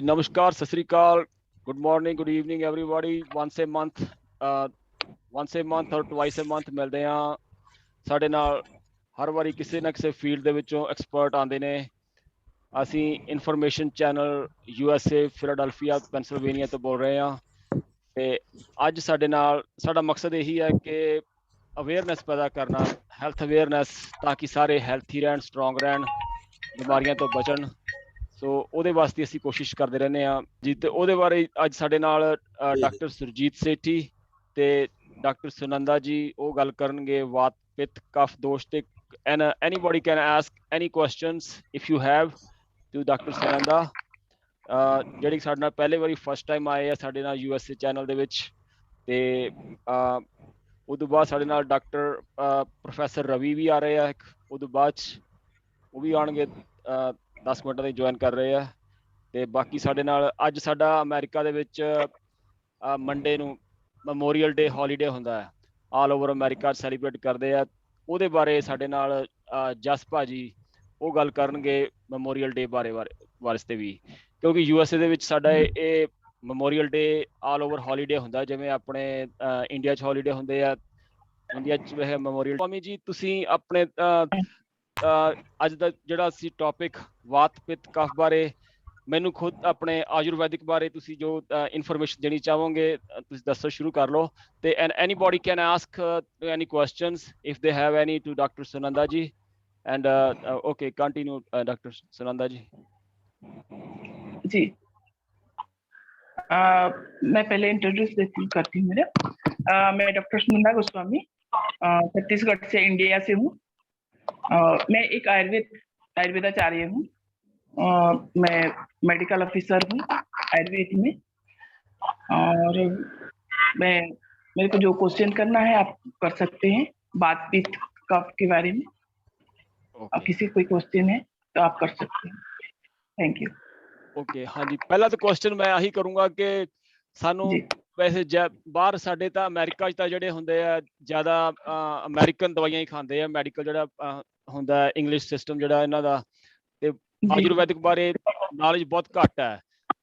नमस्कार, Sat Shri Akal, good morning, good evening everybody. Once a month और twice a month मिलते हैं। साडे नाल हर वारी किसी ना किसी फील्ड दे विचों एक्सपर्ट आते ने। असी information channel USA Philadelphia Pennsylvania तो बोल रहे हैं। ते अज साडे नाल साडा मकसद यही है कि अवेयरनैस पैदा करना, हैल्थ अवेयरनैस, ताकि सारे हैल्थी रहन, स्ट्रोंग रहन, बीमारियां तो बचन। सो ਉਹਦੇ ਵਾਸਤੇ ਅਸੀਂ ਕੋਸ਼ਿਸ਼ ਕਰਦੇ ਰਹਿੰਦੇ ਆ ਜੀ। ਤੇ ਉਹਦੇ ਬਾਰੇ ਅੱਜ ਸਾਡੇ ਨਾਲ ਡਾਕਟਰ ਸੁਰਜੀਤ ਸੇਠੀ ਤੇ ਡਾਕਟਰ ਸੁਨੰਦਾ ਜੀ ਉਹ ਗੱਲ ਕਰਨਗੇ ਵਾਤ ਪਿੱਤ ਕਫ ਦੋਸ਼ ਤੇ। And anybody can ask any questions if you have to doctor Sunanda, ਜਿਹੜੀ ਸਾਡੇ ਨਾਲ ਪਹਿਲੇ ਵਾਰੀ ਫਸਟ ਟਾਈਮ ਆਏ ਆ ਸਾਡੇ ਨਾਲ USA ਚੈਨਲ ਦੇ ਵਿੱਚ। ਤੇ ਉਹ ਤੋਂ ਬਾਅਦ ਸਾਡੇ ਨਾਲ ਡਾਕਟਰ ਪ੍ਰੋਫੈਸਰ ਰਵੀ ਵੀ ਆ ਰਹੇ ਆ। ਉਹ ਤੋਂ ਬਾਅਦ ਉਹ ਵੀ ਆਉਣਗੇ 10 ਮਿੰਟਾਂ ਦੇ ਜੁਆਇਨ ਕਰ ਰਹੇ ਆ। ਤੇ ਬਾਕੀ ਸਾਡੇ ਨਾਲ ਅੱਜ ਸਾਡਾ ਅਮਰੀਕਾ ਦੇ ਵਿੱਚ ਮੰਡੇ ਨੂੰ ਮੈਮੋਰੀਅਲ ਡੇ ਹੌਲੀਡੇ ਹੁੰਦਾ ਹੈ, ਆਲ ਓਵਰ ਅਮਰੀਕਾ ਸੈਲੀਬ੍ਰੇਟ ਕਰਦੇ ਆ। ਉਹਦੇ ਬਾਰੇ ਸਾਡੇ ਨਾਲ ਜਸ ਭਾਜੀ ਉਹ ਗੱਲ ਕਰਨਗੇ ਮੈਮੋਰੀਅਲ ਡੇ ਵਾਸਤੇ ਵੀ, ਕਿਉਂਕਿ USA ਦੇ ਵਿੱਚ ਸਾਡਾ ਇਹ ਮੈਮੋਰੀਅਲ ਡੇ ਆਲ ਓਵਰ ਹੌਲੀਡੇ ਹੁੰਦਾ, ਜਿਵੇਂ ਆਪਣੇ ਇੰਡੀਆ 'ਚ ਹੌਲੀਡੇ ਹੁੰਦੇ ਆ। ਇੰਡੀਆ 'ਚ ਵੈਸੇ ਮੈਮੋਰੀਅਲ। ਸਵਾਮੀ ਜੀ ਤੁਸੀਂ ਆਪਣੇ ਅੱਜ ਦਾ ਜਿਹੜਾ ਸੀ ਟੌਪਿਕ ਵਾਤ ਪਿੱਤ ਕਫ ਬਾਰੇ, ਮੈਨੂੰ ਖੁਦ ਆਪਣੇ ਆਯੁਰਵੈਦਿਕ ਬਾਰੇ ਤੁਸੀਂ ਜੋ ਇਨਫੋਰਮੇਸ਼ਨ ਦੇਣੀ ਚਾਹੋਗੇ ਤੁਸੀਂ ਦੱਸੋ, ਸ਼ੁਰੂ ਕਰ ਲਓ। ਤੇ anybody can ask any questions if they have any to doctor Sunanda ji. And okay continue doctor Sunanda ji. जी मैं पहले इंट्रोड्यूस करती हूँ। मैं डॉक्टर सुनंदा गोस्वामी छत्तीसगढ़ से इंडिया से हूँ। मैं एक आयुर्वेदाचार्य हूँ। मैं मेडिकल ऑफिसर हूँ आयुर्वेद में। और मेरे को जो क्वेश्चन करना है आप कर सकते हैं, बात पित्त कफ के बारे में। आप किसी कोई क्वेश्चन है तो आप कर सकते हैं। Thank you. ओके हाँ जी, पहला तो क्वेश्चन मैं आही करूँगा कि सानू वैसे बाहर साडे तां अमेरिका 'ਚ ਤਾਂ ਜਿਹੜੇ ਹੁੰਦੇ ਆ ਜ਼ਿਆਦਾ ਅਮਰੀਕਨ ਦਵਾਈਆਂ ਹੀ ਖਾਂਦੇ ਆ। ਮੈਡੀਕਲ ਜਿਹੜਾ ਹੁੰਦਾ ਇੰਗਲਿਸ਼ ਸਿਸਟਮ ਜਿਹੜਾ ਇਹਨਾਂ ਦਾ, ਤੇ ਆਯੁਰਵੈਦਿਕ ਬਾਰੇ ਨੌਲੇਜ ਬਹੁਤ ਘੱਟ ਹੈ।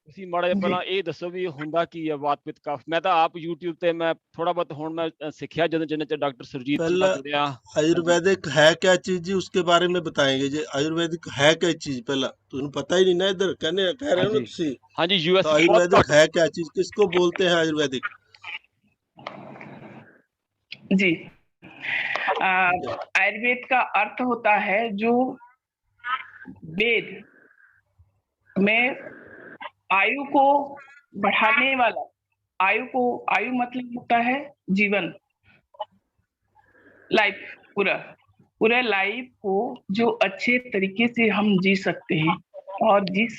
ਤੁਸੀਂ ਮਾੜਾ ਜਿਹਾ ਪਹਿਲਾਂ ਇਹ ਦੱਸੋ ਵੀ ਹੁੰਦਾ ਕੀ ਹੈ ਵਾਤ ਪਿੱਤ ਕਫ। ਮੈਂ ਤਾਂ ਆਪ YouTube ਤੇ ਮੈਂ ਥੋੜਾ ਬਹੁਤ ਹੁਣ मैं सीखा ਜਦੋਂ जिन्हें डॉक्टर सुरजीत जुड़िया। आयुर्वेदिक है क्या चीज जी, उसके बारे में बताएंगे जी। आयुर्वेदिक है क्या चीज, पहला तुम पता ही नहीं ना, इधर कह रहे हो ना। हाँ जी, US तो आयुर्वेदिक है क्या चीज, किसको बोलते हैं आयुर्वेदिक? जी आयुर्वेद का अर्थ होता है जो वेद में आयु को बढ़ाने वाला। आयु मतलब होता है जीवन, लाइफ, पूरा लाइफ को जो अच्छे तरीके से हम जी सकते हैं, और जिस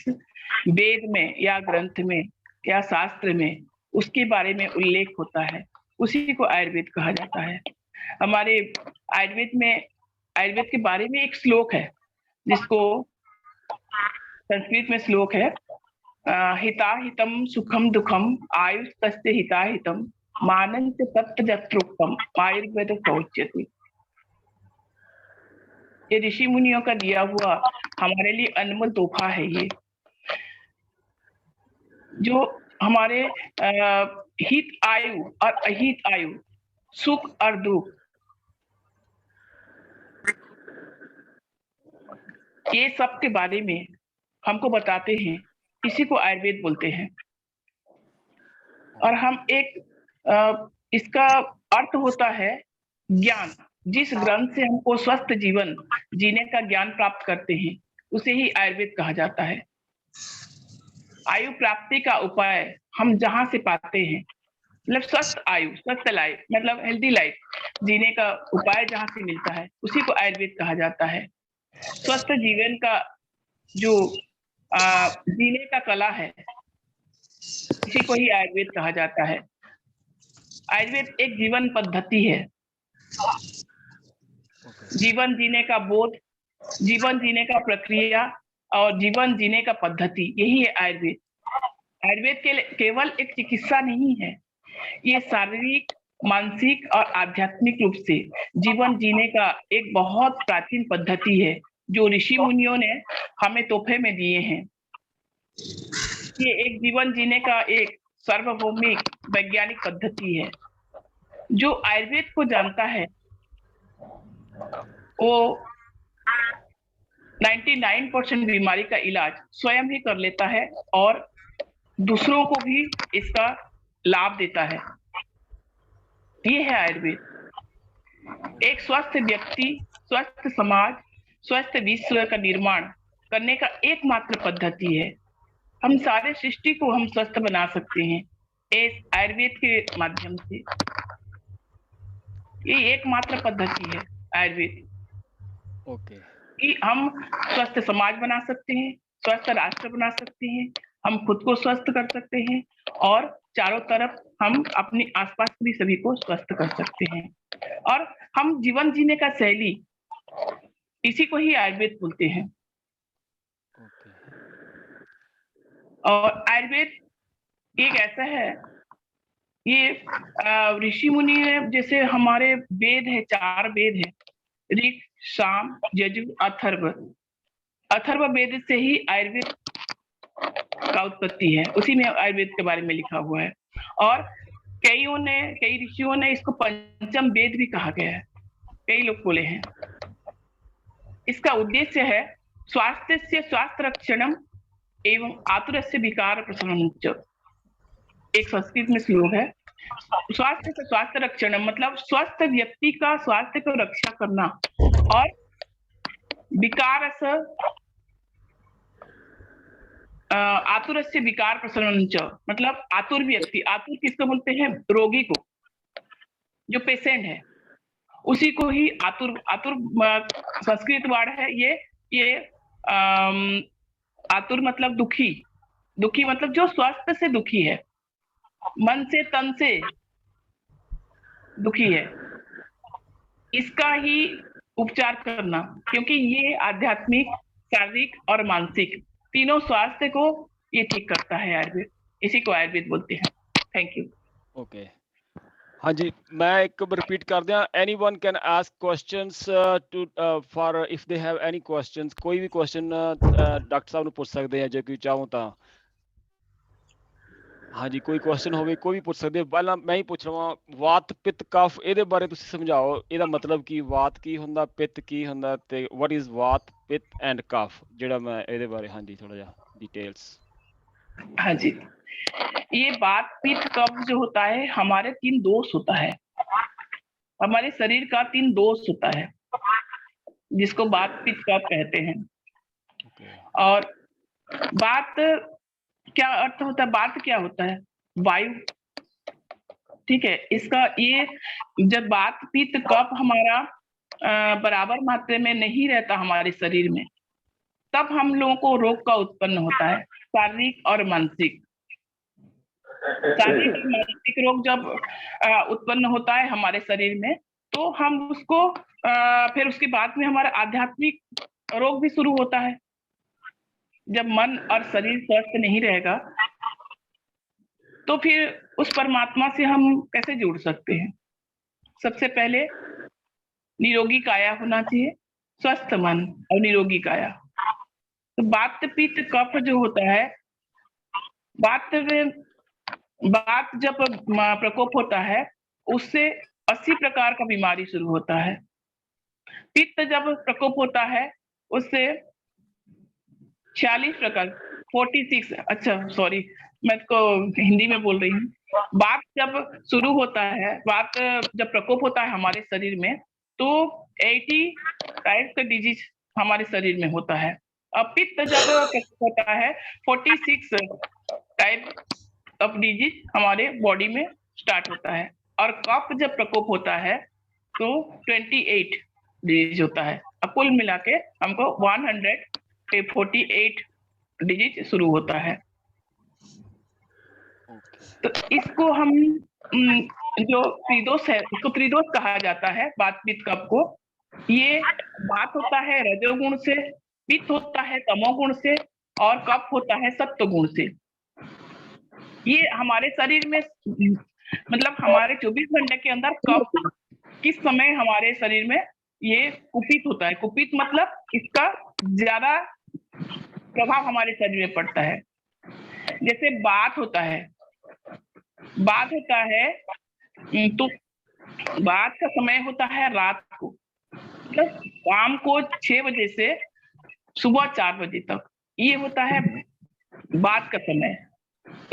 वेद में या ग्रंथ में या शास्त्र में उसके बारे में उल्लेख होता है उसी को आयुर्वेद कहा जाता है। हमारे आयुर्वेद के बारे में एक श्लोक है जिसको संस्कृत में श्लोक है, हिताहितम सुखम दुखम आयुस्तस्य हिताहितम मानंच तत्तजत्रोक्तम आयुर्वेद प्रोच्यते। ये ऋषि मुनियों का दिया हुआ हमारे लिए अनमोल तोहफा है। ये जो हमारे हित आयु और अहित आयु, सुख और दुख, ये सब के बारे में हमको बताते हैं, इसी को आयुर्वेद बोलते हैं। और हम इसका अर्थ होता है ज्ञान। जिस ग्रंथ से हमको स्वस्थ जीवन जीने का ज्ञान प्राप्त करते हैं उसे ही आयुर्वेद कहा जाता है। आयु प्राप्ति का उपाय हम जहां से पाते हैं, मतलब स्वस्थ आयु, स्वस्थ लाइफ, मतलब हेल्दी लाइफ जीने का उपाय जहां से मिलता है उसी को आयुर्वेद कहा जाता है। स्वस्थ जीवन का जो जीने का कला है इसी को ही आयुर्वेद कहा जाता है। आयुर्वेद एक जीवन पद्धति है। जीवन जीने का बोध, जीवन जीने का प्रक्रिया और जीवन जीने का पद्धति, यही है आयुर्वेद। आयुर्वेद केवल एक चिकित्सा नहीं है, ये शारीरिक, मानसिक और आध्यात्मिक रूप से जीवन जीने का एक बहुत प्राचीन पद्धति है जो ऋषि मुनियों ने हमें तोहफे में दिए हैं। ये एक जीवन जीने का एक सार्वभौमिक वैज्ञानिक पद्धति है। जो आयुर्वेद को जानता है वो 99% बीमारी का इलाज स्वयं ही कर लेता है और दूसरों को भी इसका लाभ देता है। ये है आयुर्वेद। एक स्वस्थ व्यक्ति, स्वस्थ समाज, स्वस्थ विश्व का निर्माण करने का एकमात्र पद्धति है। हम सारे सृष्टि को हम स्वस्थ बना सकते हैं इस आयुर्वेद के माध्यम से। ये एकमात्र पद्धति है आयुर्वेद। ओके कि हम स्वस्थ समाज बना सकते हैं, स्वस्थ राष्ट्र बना सकते हैं, हम खुद को स्वस्थ कर सकते हैं और चारों तरफ हम अपने आसपास भी सभी को स्वस्थ कर सकते हैं। और हम जीवन जीने का शैली, इसी को ही आयुर्वेद बोलते हैं। ओके और आयुर्वेद एक ऐसा है, ये ऋषि मुनि जैसे हमारे वेद है, 4 वेद है, ऋग, साम, यजुर, अथर्व। अथर्व वेद से ही आयुर्वेद का उत्पत्ति है, उसी में आयुर्वेद के बारे में लिखा हुआ है। और कई ऋषियों ने इसको पंचम वेद भी कहा गया है, कई लोग बोले हैं। इसका उद्देश्य है स्वास्थ्य से स्वास्थ्य रक्षणम एवं आतुरस्य विकार प्रशमनम च। एक संस्कृत में श्लोक है, स्वास्थ्य से स्वास्थ्य रक्षण मतलब स्वस्थ व्यक्ति का स्वास्थ्य को रक्षा करना, और विकार से आतुर से विकार प्रशमन च मतलब आतुर व्यक्ति, आतुर किसको बोलते हैं? रोगी को, जो पेशेंट है उसी को ही आतुर, आतुर संस्कृत वर्ड है ये आतुर मतलब दुखी, दुखी मतलब जो स्वास्थ्य से दुखी है, मन से तन से दुखी है, इसका ही उपचार करना। क्योंकि ये आध्यात्मिक, शारीरिक और मानसिक तीनों स्वास्थ्य को ये ठीक करता है आयुर्वेद, इसी को आयुर्वेद बोलते हैं। Thank you. ओके हाँ जी, मैं एक रिपीट कर दिया, anyone can ask questions to for if they have any questions. कोई भी क्वेश्चन डॉक्टर साहब ਨੂੰ ਪੁੱਛ ਸਕਦੇ ਆ ਜੇ ਕੋਈ ਚਾਹੋ ਤਾਂ। हाँ जी, कोई क्वेश्चन होवे कोई भी पूछ सकते। ਪਹਿਲਾਂ ਮੈਂ ਹੀ ਪੁੱਛ ਲਵਾਂ, ਵਾਤ ਪਿੱਤ ਕਫ, ਇਹਦੇ ਬਾਰੇ ਤੁਸੀਂ ਸਮਝਾਓ, ਇਹਦਾ ਮਤਲਬ ਕੀ, ਵਾਤ ਕੀ ਹੁੰਦਾ, ਪਿੱਤ ਕੀ ਹੁੰਦਾ, ਤੇ what is ਵਾਤ ਪਿੱਤ ਐਂਡ ਕਫ, ਜਿਹੜਾ ਮੈਂ ਇਹਦੇ ਬਾਰੇ हाँ जी थोड़ा ਜਿਹਾ डिटेल्स। हाँ जी, ये वात पित्त कफ जो होता है, हमारे 3 दोष होता है, हमारे शरीर का 3 दोष होता है, जिसको वात पित्त कफ कहते हैं। और वात क्या अर्थ होता है? वात क्या होता है? वायु, ठीक है। इसका ये जब वात पित्त कफ हमारा बराबर मात्रा में नहीं रहता हमारे शरीर में, तब हम लोगों को रोग का उत्पन्न होता है, शारीरिक और मानसिक। शारीरिक और मानसिक रोग जब उत्पन्न होता है हमारे शरीर में, तो हम उसको फिर उसके बाद में हमारा आध्यात्मिक रोग भी शुरू होता है। जब मन और शरीर स्वस्थ नहीं रहेगा तो फिर उस परमात्मा से हम कैसे जुड़ सकते हैं? सबसे पहले निरोगी काया होना चाहिए, स्वस्थ मन और निरोगी काया। तो वात पित्त कफ जो होता है, वात जब प्रकोप होता है उससे 80 प्रकार का बीमारी शुरू होता है। पित्त जब प्रकोप होता है उससे 46 प्रकार, 46, अच्छा सॉरी मैं तो हिंदी में बोल रही हूँ। वात जब शुरू होता है, वात जब प्रकोप होता है हमारे शरीर में, तो 80 टाइप का डिजीज हमारे शरीर में होता है। अब पित्त जब प्रकोप होता है 46 टाइप ऑफ डिजीज हमारे बॉडी में स्टार्ट होता है। और कफ जब प्रकोप होता है तो 28 डिजीज होता है। अब कुल मिला के हमको 148 डिजिट शुरू होता है। तो इसको हम जो त्रिदोष है, इसको त्रिदोष कहा जाता है वात पित्त कफ को। ये वात होता है रजोगुण से, पित्त होता है तमोगुण से, और कफ होता है सत्वगुण से। ये हमारे शरीर में मतलब हमारे 24 घंटे के अंदर कफ किस समय हमारे शरीर में ये कुपित होता है। कुपित मतलब इसका ज्यादा प्रभाव हमारे शरीर में पड़ता है। जैसे बात होता है, तो बात का समय होता है रात को, मतलब शाम को 6 बजे से सुबह 4 बजे तक, ये होता है बात का समय।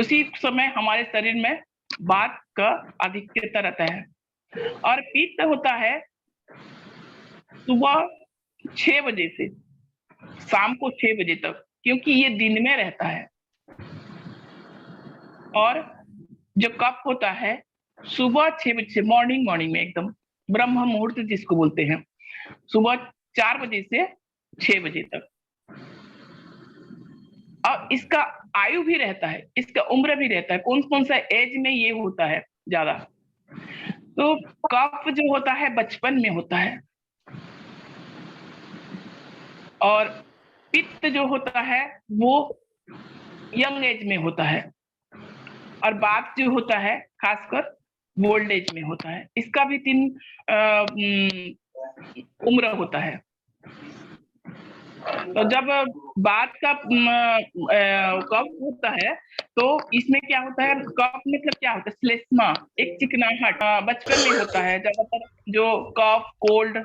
उसी समय हमारे शरीर में बात का अधिकता रहता है। और पित्त होता है सुबह 6 बजे से शाम को 6 बजे तक, क्योंकि ये दिन में रहता है। और जो कफ होता है सुबह 6 बजे से, मॉर्निंग में एकदम ब्रह्म मुहूर्त जिसको बोलते हैं, सुबह 4 बजे से 6 बजे तक। और इसका आयु भी रहता है, इसका उम्र भी रहता है, कौन सा एज में ये होता है ज्यादा। तो कफ जो होता है बचपन में होता है, और पित्त जो होता है वो यंग एज में होता है, और बात जो होता है खासकर ओल्ड एज में होता है। इसका भी 3 उम्र होता है। तो जब बात का कफ होता है तो इसमें क्या होता है, कफ मतलब क्या होता है, श्लेष्मा, एक चिकनाहट बचपन में होता है ज्यादातर, जो कफ कोल्ड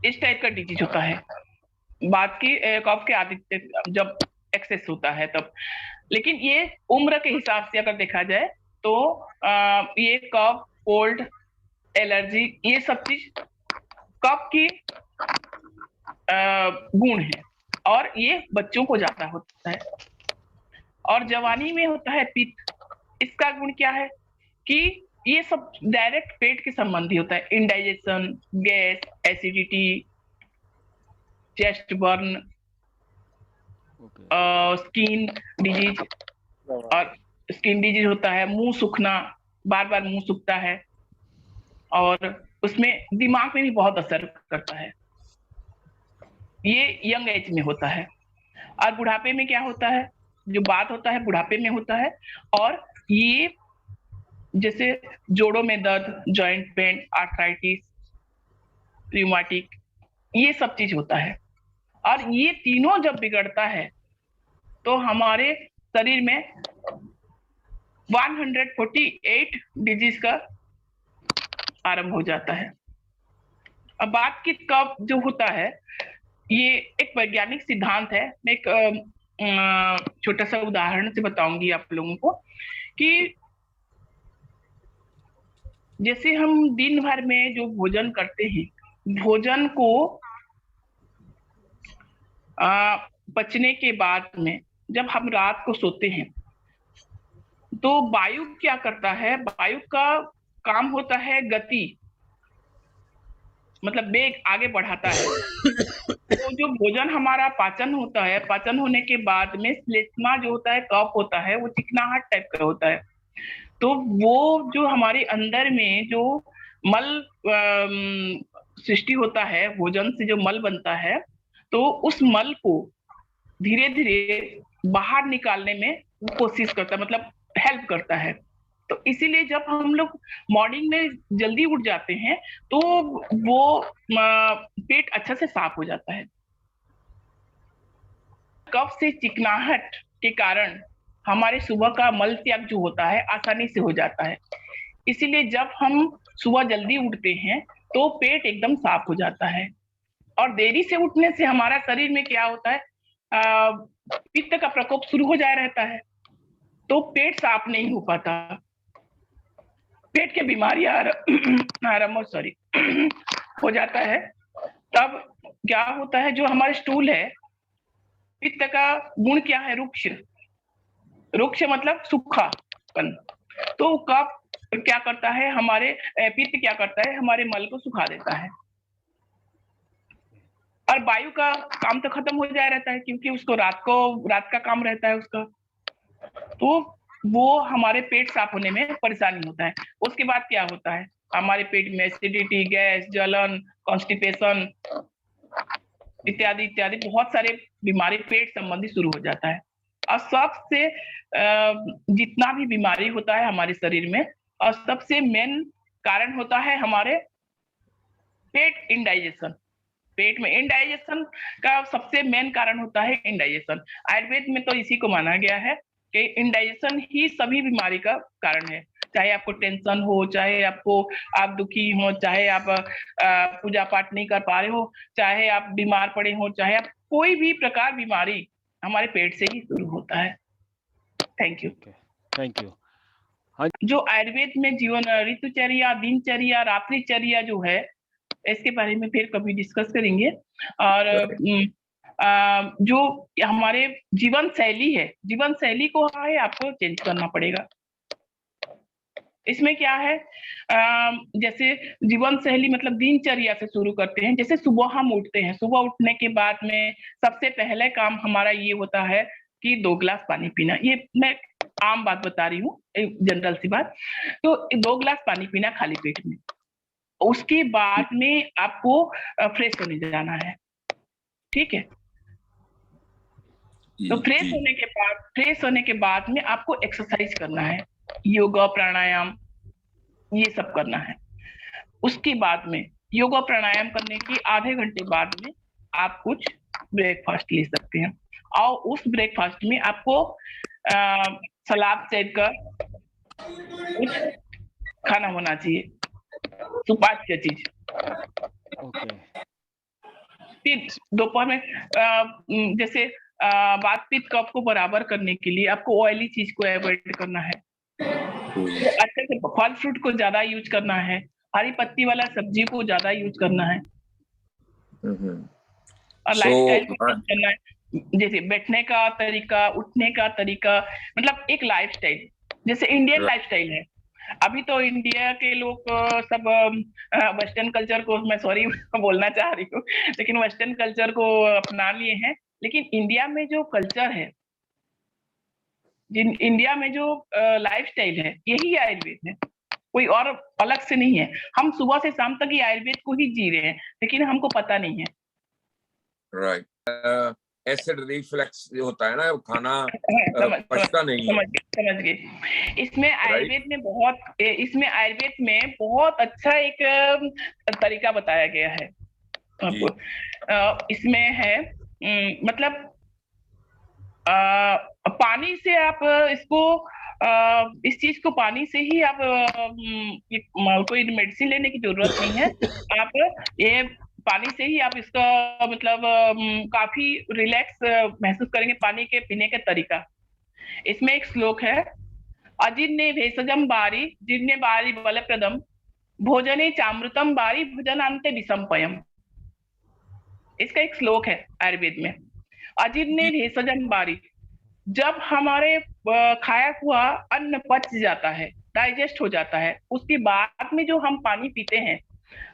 इस टाइप का डिजीज होता है। बात की कफ के आदि जब एक्सेस होता है तब। लेकिन ये उम्र के हिसाब से अगर देखा जाए तो ये कफ कोल्ड एलर्जी ये सब चीज कफ की गुण है, और ये बच्चों को ज्यादा होता है। और जवानी में होता है पित्त। इसका गुण क्या है कि ये सब डायरेक्ट पेट के संबंधी होता है, indigestion, gas, acidity, chest burn, skin disease, और स्किन डिजीज होता है, मुंह सूखना, बार बार मुंह सूखता है, और उसमें दिमाग में भी बहुत असर करता है। ये यंग एज में होता है। और बुढ़ापे में क्या होता है, जो बात होता है बुढ़ापे में होता है, और ये जैसे जोड़ों में दर्द, जॉइंट पेन, आर्थराइटिस, रियूमेटिक, ये सब चीज होता है। और ये तीनों जब बिगड़ता है तो हमारे शरीर में 148 डिजीज का आरंभ हो जाता है। अब बात की कफ जो होता है, ये एक वैज्ञानिक सिद्धांत है। मैं एक छोटा सा उदाहरण से बताऊंगी आप लोगों को कि जैसे हम दिन भर में जो भोजन करते हैं, भोजन को पचने के बाद में जब हम रात को सोते हैं तो वायु क्या करता है, वायु का काम होता है गति, मतलब वेग आगे बढ़ाता है। तो जो भोजन हमारा पाचन होता है, पाचन होने के बाद में श्लेष्मा जो होता है, कफ होता है, वो चिकनाहट टाइप का होता है। तो वो जो हमारे अंदर में जो मल सृष्टि होता है, भोजन से जो मल बनता है, तो उस मल को धीरे धीरे बाहर निकालने में कोशिश करता है, मतलब हेल्प करता है। तो इसीलिए जब हम लोग मॉर्निंग में जल्दी उठ जाते हैं तो वो पेट अच्छा से साफ हो जाता है। कफ से चिकनाहट के कारण हमारे सुबह का मल त्याग जो होता है आसानी से हो जाता है। इसीलिए जब हम सुबह जल्दी उठते हैं तो पेट एकदम साफ हो जाता है। और देरी से उठने से हमारा शरीर में क्या होता है, पित्त का प्रकोप शुरू हो जाया रहता है, तो पेट साफ नहीं हो पाता, पेट के बीमारियां आरंभ हो जाता है। तब क्या होता है, जो हमारे स्टूल है, पित्त का गुण क्या है, रुक्ष, रुक्ष मतलब सूखापन। तो कफ क्या करता है, हमारे पित्त क्या करता है, हमारे मल को सुखा देता है। और वायु का काम तो खत्म हो जाया रहता है, क्योंकि उसको रात का काम रहता है उसका, तो वो हमारे पेट साफ होने में परेशानी होता है। उसके बाद क्या होता है, हमारे पेट में एसिडिटी, गैस, जलन, कॉन्स्टिपेशन इत्यादि इत्यादि बहुत सारे बीमारी पेट संबंधी शुरू हो जाता है। और सबसे जितना भी बीमारी होता है हमारे शरीर में, और सबसे मेन कारण होता है हमारे पेट इंडाइजेशन। पेट में इंडाइजेशन का सबसे मेन कारण होता है इंडाइजेशन। आयुर्वेद में तो इसी को माना गया है कि इंडाइजेशन ही सभी बीमारी का कारण है। चाहे आपको टेंशन हो, चाहे आप दुखी हो, चाहे आप पूजा पाठ नहीं कर पा रहे हो, चाहे आप बीमार पड़े हो, चाहे आप कोई भी प्रकार बीमारी हमारे पेट से ही शुरू होता है। Thank you. Thank you. जो आयुर्वेद में जीवन ऋतुचर्या, दिनचर्या, रात्रिचर्या जो है, इसके बारे में फिर कभी डिस्कस करेंगे। और जो हमारे जीवन शैली है, जीवन शैली को है आपको चेंज करना पड़ेगा। इसमें क्या है, जैसे जीवन शैली मतलब दिनचर्या से शुरू करते हैं। जैसे सुबह हम उठते हैं, सुबह उठने के बाद में सबसे पहले काम हमारा ये होता है कि 2 गिलास पानी पीना। ये मैं आम बात बता रही हूँ, जनरल सी बात। तो 2 गिलास पानी पीना खाली पेट में। उसके बाद में आपको फ्रेश होने जाना है, ठीक है। तो फ्रेश होने के बाद में आपको एक्सरसाइज करना है, योगा प्राणायाम ये सब करना है। उसके बाद में योगा प्राणायाम करने के आधे घंटे बाद में आप कुछ ब्रेकफास्ट ले सकते हैं। और उस ब्रेकफास्ट में आपको सलाद टाइप का कुछ खाना होना चाहिए, सुपाच्य चीज। फिर दोपहर में जैसे वात पित्त कफ को बराबर करने के लिए आपको ऑयली चीज को अवॉइड करना है। अच्छे से फल फ्रूट को ज्यादा यूज करना है, हरी पत्ती वाला सब्जी को ज्यादा यूज करना है। और लाइफस्टाइल को चेंज करना है, जैसे बैठने का तरीका, उठने का तरीका, मतलब एक लाइफस्टाइल जैसे इंडियन लाइफस्टाइल है। अभी तो इंडिया के लोग सब वेस्टर्न कल्चर को, मैं सॉरी बोलना चाह रही हूँ, लेकिन वेस्टर्न कल्चर को अपना लिए हैं। लेकिन इंडिया में जो कल्चर है, इंडिया में जो लाइफस्टाइल है, यही आयुर्वेद है, कोई और अलग से नहीं है। हम सुबह से शाम तक ही आयुर्वेद को ही जी रहे हैं, लेकिन हमको पता नहीं है। राइट। एसिड रिफ्लेक्स जो होता है ना, खाना पचता नहीं है। समझ गए। इसमें आयुर्वेद में बहुत अच्छा एक तरीका बताया गया है आपको। इसमें है मतलब पानी से आप इसको इस चीज को पानी से ही आप कोई मेडिसिन लेने की जरूरत नहीं है। आप ये पानी से ही आप इसका मतलब काफी रिलैक्स महसूस करेंगे। पानी के पीने का तरीका, इसमें एक श्लोक है, अजीर्णे भेषजम बारी जीर्णे बारी बलप्रदम भोजने चामृतम बारी भोजनांते विषमपयम। इसका एक श्लोक है आयुर्वेद में, अजीर्णे भेषजम बारी। जब हमारे खाया हुआ अन्न पच जाता है, डाइजेस्ट हो जाता है, उसके बाद में जो हम पानी पीते हैं,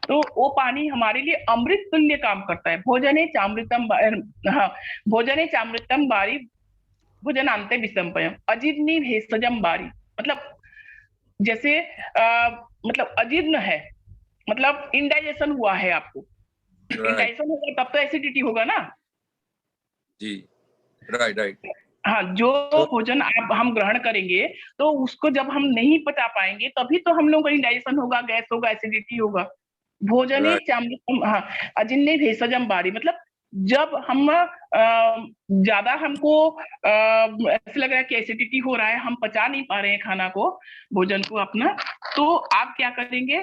तो वो पानी हमारे लिए अमृत तुल्य काम करता है। भोजने चामृतम बारी भोजनांते विषमपयम अजीर्णे भेषजम बारी। मतलब जैसे मतलब अजीर्ण है, मतलब इंडाइजेशन हुआ है आपको। इंडाइजेशन होगा तब तो एसिडिटी होगा ना जी। राइट। हाँ, जो भोजन हम ग्रहण करेंगे तो उसको जब हम नहीं पचा पाएंगे, तभी तो हम लोगों का इंडाइजेशन होगा, गैस होगा, एसिडिटी होगा। भोजने चामृतम, हाँ, अजीर्णे भेषजम बारी, मतलब जब हम ज्यादा हमको ऐसा लग रहा है कि एसिडिटी हो रहा है, हम पचा नहीं पा रहे हैं खाना को, भोजन को अपना, तो आप क्या करेंगे,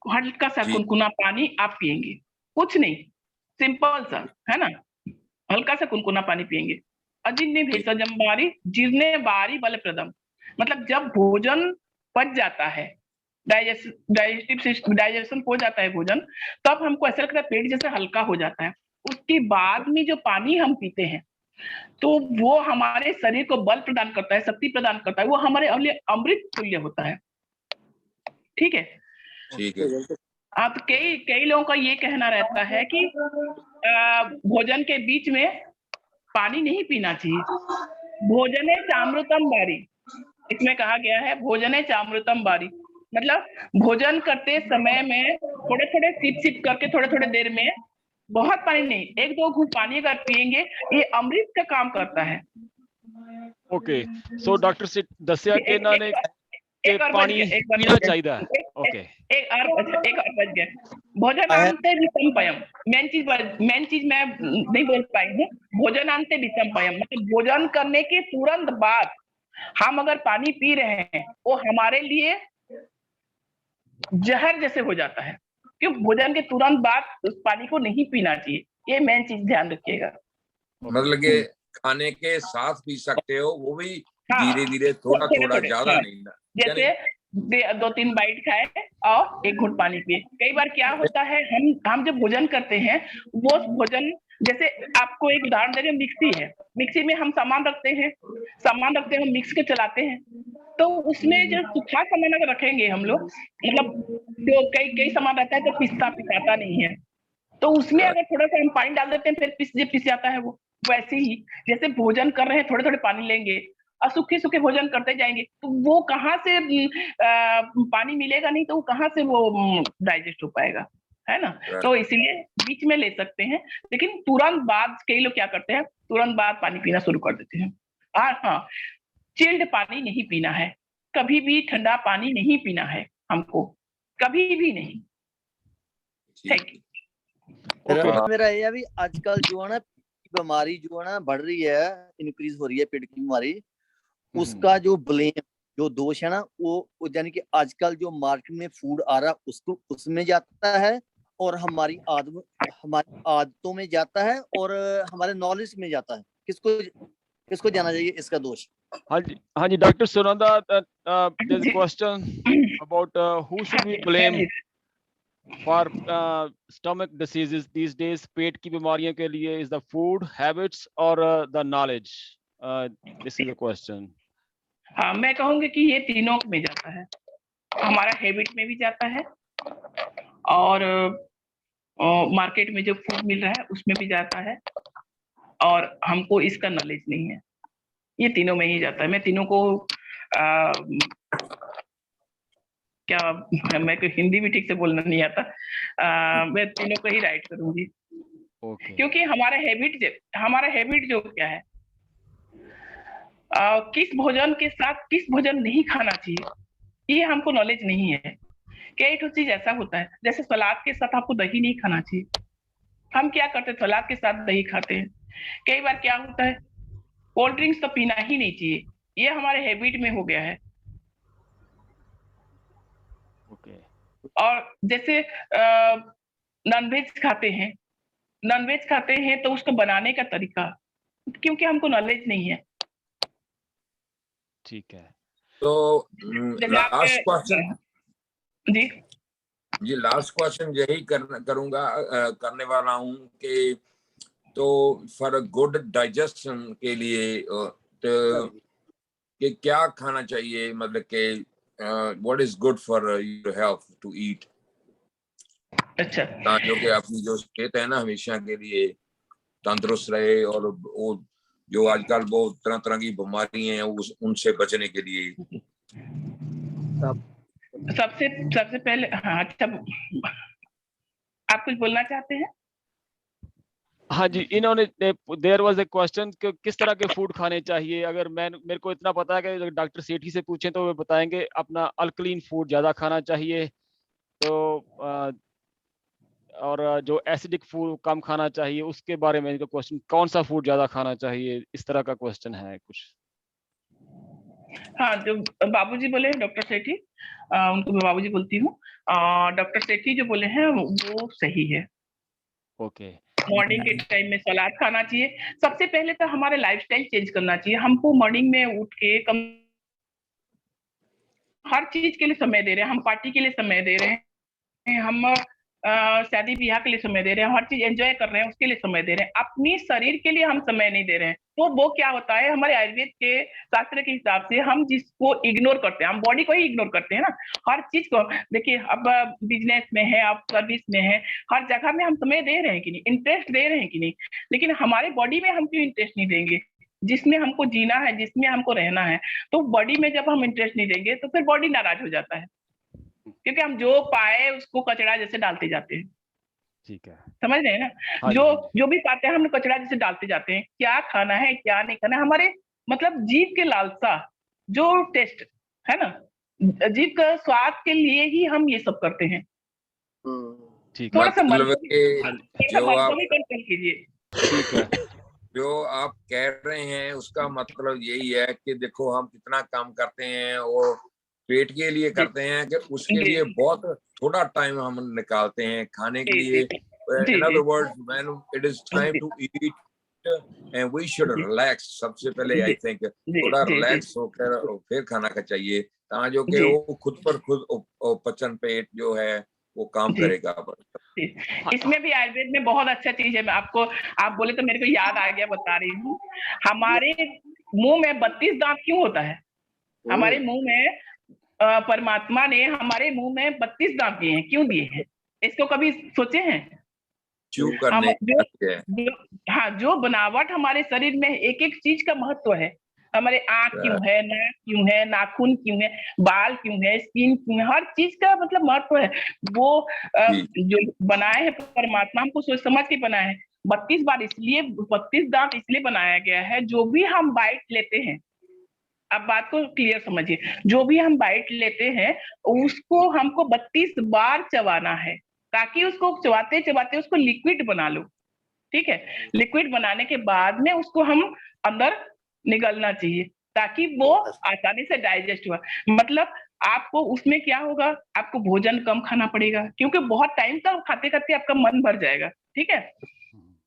हल्का सा कुनकुना पानी आप पिएंगे। कुछ नहीं, सिंपल सा है ना, हल्का सा कुनकुना पानी पिएंगे। अजीर्णे भेषजम बारी जीर्णे बारी बलप्रदम, मतलब जब भोजन पच जाता है, डाइजेशन हो जाता है भोजन, तब हमको ऐसा लगता है पेट जैसे हल्का हो जाता है। उसके बाद में जो पानी हम पीते हैं, तो वो हमारे शरीर को बल प्रदान करता है, शक्ति प्रदान करता है, वो हमारे लिए अमृत तुल्य होता है। ठीक है। अब कई लोगों का ये कहना रहता है कि भोजन के बीच में पानी नहीं पीना चाहिए। भोजने चामृतम बारी, इसमें कहा गया है भोजने चामृतम बारी, मतलब भोजन करते समय में थोड़े थोड़े सिप करके थोड़े थोड़े देर में, बहुत पानी नहीं, 1-2 घूंट पानी अगर पिएंगे, ये अमृत का काम करता है। ओके, सो डॉक्टर दस्या के नाने के पानी पीना चाहिए। ओके, एक और बच गया, भोजनांते विषमपयम। मेन चीज मैं नहीं बोल पाई हूँ। भोजनांते विषमपयम मतलब भोजन करने के तुरंत बाद हम अगर पानी पी रहे हैं वो हमारे लिए जहर जैसे हो जाता है, क्यों भोजन के तुरंत बाद उस पानी को नहीं पीना चाहिए, ये मेन चीज ध्यान रखिएगा। मतलब कि खाने के साथ पी सकते हो, वो भी हाँ, धीरे धीरे थोड़ा थोड़े थोड़ा, थोड़े, ज्यादा हाँ। नहीं ना, जैसे यानी 2-3 बाइट खाए और 1 घूंट पानी पिए। कई बार क्या होता है, हम जब भोजन करते हैं, वो भोजन, जैसे आपको एक उदाहरण दे रहे हैं, मिक्सी है, मिक्सी में हम सामान रखते हैं, हम मिक्स के चलाते हैं, तो उसमें जो सूखा सामान अगर रखेंगे हम लोग, मतलब जो कई सामान रहता है तो पिसाता नहीं है, तो उसमें अगर थोड़ा-सा हम पानी डाल देते हैं, फिर पिस जाता है वो। वैसे ही जैसे भोजन कर रहे हैं, थोड़े-थोड़े पानी लेंगे और सूखे-सूखे भोजन करते जाएँगे, तो वो कहाँ से पानी मिलेगा नहीं, तो वो कहाँ से वो डाइजेस्ट हो पाएगा, है ना? तो इसीलिए बीच में ले सकते हैं, लेकिन तुरंत बाद कई लोग क्या करते हैं, तुरंत बाद पानी पीना शुरू कर देते हैं। हाँ, चिल्ड पानी नहीं पीना है, कभी भी ठंडा पानी नहीं पीना है हमको, कभी भी नहीं। Thank you. मेरा ये है भी आजकल जो है ना बीमारी जो है ना बढ़ रही है, इंक्रीज हो रही है पेट की बीमारी, उसका जो ब्लेम, जो दोष है ना, वो यानी कि आजकल जो मार्केट में फूड आ रहा उसको उसमें जाता है, और हमारी आदतों में जाता है, और हमारे नॉलेज में जाता है। किसको जाना चाहिए इसका दोष? हाँ जी doctor Sunanda, there's a question about who should we blame for stomach diseases these days? पेट की बीमारियों के लिए is the food habits or the knowledge? This is a question. हाँ, मैं कहूंगी कि ये तीनों में जाता है, हमारा हैबिट में भी जाता है, और मार्केट में जो फूड मिल रहा है उसमें भी जाता है, और हमको इसका नॉलेज नहीं है, ये तीनों में ही जाता है। मैं तीनों को मैं को हिंदी भी ठीक से बोलना नहीं आता, मैं तीनों को ही राइट करूंगी। क्योंकि हमारा हैबिट जो क्या है, किस भोजन के साथ किस भोजन नहीं खाना चाहिए, ये हमको नॉलेज नहीं है। कई तो चीज ऐसा होता है, जैसे सलाद के साथ आपको दही नहीं खाना चाहिए, हम क्या करते हैं, सलाद के साथ दही खाते हैं। कई बार क्या होता है, कोल्ड ड्रिंक्स तो पीना ही नहीं चाहिए, ये हमारे हैबिट में हो गया है। और जैसे नॉनवेज खाते हैं तो उसको बनाने का तरीका, क्योंकि हमको नॉलेज नहीं है। ठीक है, तो लास्ट क्वेश्चन जी, लास्ट क्वेश्चन यही करने वाला हूँ कि तो फॉर गुड डाइजेशन के लिए तो कि क्या खाना चाहिए, मतलब कि what is good for your health to eat? अच्छा, जो कि अपनी जो सेहत है ना हमेशा के लिए तंदुरुस्त रहे, और वो जो आजकल बहुत तरह तरह की बीमारियां हैं उनसे बचने के लिए। सबसे पहले, हाँ, अच्छा, आप कुछ बोलना चाहते हैं? हाँ जी, इन्होंने देयर वाज ए क्वेश्चन कि किस तरह के फूड खाने चाहिए। अगर मेरे को इतना पता है कि डॉक्टर सेठी से पूछें तो वे बताएंगे अपना अल्कलीन फूड ज्यादा खाना चाहिए, तो और जो एसिडिक फूड कम खाना चाहिए। उसके बारे में इनका क्वेश्चन, कौन सा फूड ज्यादा खाना चाहिए, इस तरह का क्वेश्चन है कुछ। हाँ, जो बाबूजी बोले, डॉक्टर सेठी, उनको मैं बाबूजी बोलती हूँ, डॉक्टर सेठी जो बोले हैं वो सही है। ओके, मॉर्निंग के टाइम में सलाद खाना चाहिए। सबसे पहले तो हमारे लाइफस्टाइल चेंज करना चाहिए, हमको मॉर्निंग में उठ के हर चीज के लिए समय दे रहे हैं, हम पार्टी के लिए समय दे रहे हैं, हम शादी ब्याह के लिए समय दे रहे हैं, हर चीज एंजॉय कर रहे हैं उसके लिए समय दे रहे हैं, अपनी शरीर के लिए हम समय नहीं दे रहे हैं। तो वो क्या होता है, हमारे आयुर्वेद के शास्त्र के हिसाब से हम जिसको इग्नोर करते हैं, हम बॉडी को ही इग्नोर करते हैं ना, हर चीज को। देखिए, अब बिजनेस में है, आप सर्विस में है, हर जगह में हम समय दे रहे हैं कि नहीं, इंटरेस्ट दे रहे हैं कि नहीं, लेकिन हमारे बॉडी में हम क्यों इंटरेस्ट नहीं देंगे, जिसमें हमको जीना है, जिसमें हमको रहना है। तो बॉडी में जब हम इंटरेस्ट नहीं देंगे तो फिर बॉडी नाराज हो जाता है, क्योंकि हम जो पाए उसको कचरा जैसे डालते जाते हैं। ठीक है, समझ रहे हैं ना? हाँ जो भी पाते हैं हम कचरा जैसे डालते जाते हैं। क्या खाना है क्या नहीं खाना है, हमारे मतलब जीभ के लालसा, जो टेस्ट है ना, जीभ का स्वाद के लिए ही हम ये सब करते हैं। ठीक, थोड़ा सा मन मतलब को भी कंट्रोल कीजिए। ठीक है। जो आप कह रहे हैं उसका मतलब यही है कि देखो हम कितना काम करते हैं और पेट के लिए करते हैं कि उसके लिए बहुत थोड़ा टाइम हम निकालते हैं खाने के लिए। In other words, when it is time to eat and we should relax, सबसे पहले आई थिंक थोड़ा रिलैक्स होकर फिर खाना खा चाहिए, ताकि कि वो खुद पर खुद पचन पेट जो है वो काम करेगा। इसमें भी आयुर्वेद में बहुत अच्छा चीज है। मैं आपको, आप बोले तो मेरे को याद आ गया, बता रही हूँ। हमारे मुंह में 32 दांत क्यों होता है? हमारे मुंह में परमात्मा ने हमारे मुंह में 32 दांत दिए हैं, क्यों दिए हैं? इसको कभी सोचे हैं? चू करने हाँ, जो बनावट हमारे शरीर में एक एक चीज का महत्व है। हमारे आंख क्यों है, नाक क्यों है, नाखून क्यों है, बाल क्यों है, स्किन क्यों है, हर चीज का मतलब महत्व है। वो जो बनाए है परमात्मा, हमको सोच समझ के बनाए है। 32 बार इसलिए, 32 दांत इसलिए बनाया गया है, जो भी हम बाइट लेते हैं, अब बात को क्लियर समझिए, जो भी हम बाइट लेते हैं उसको हमको 32 बार चबाना है, ताकि उसको चबाते चबाते उसको लिक्विड बना लो। ठीक है, लिक्विड बनाने के बाद में उसको हम अंदर निगलना चाहिए, ताकि वो आसानी से डाइजेस्ट हुआ। मतलब आपको उसमें क्या होगा, आपको भोजन कम खाना पड़ेगा, क्योंकि बहुत टाइम तक खाते खाते आपका मन भर जाएगा। ठीक है,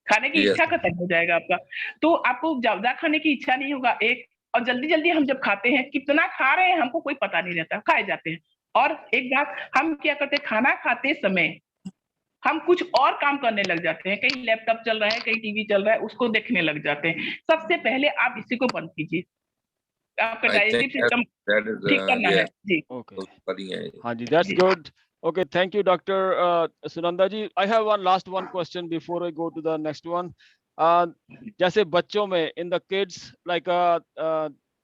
खाने की इच्छा खत्म हो जाएगा आपका, तो आपको ज्यादा खाने की इच्छा नहीं होगा। एक और जल्दी जल्दी हम जब खाते हैं, कितना खा रहे हैं हमको कोई पता नहीं रहता, खाए जाते हैं। और एक बात हम क्या करते हैं, खाना खाते समय हम कुछ और काम करने लग जाते हैं, कहीं लैपटॉप चल रहा है, कहीं टीवी चल रहा है, उसको देखने लग जाते हैं। सबसे पहले आप इसी को बंद कीजिए, आपका डाइजेस्टिव सिस्टम ठीक करना है जी। हाँ जी, that's good. Okay, thank you, Dr. Sunanda ji. I have one question before I go to the next one. जैसे बच्चों में in the kids like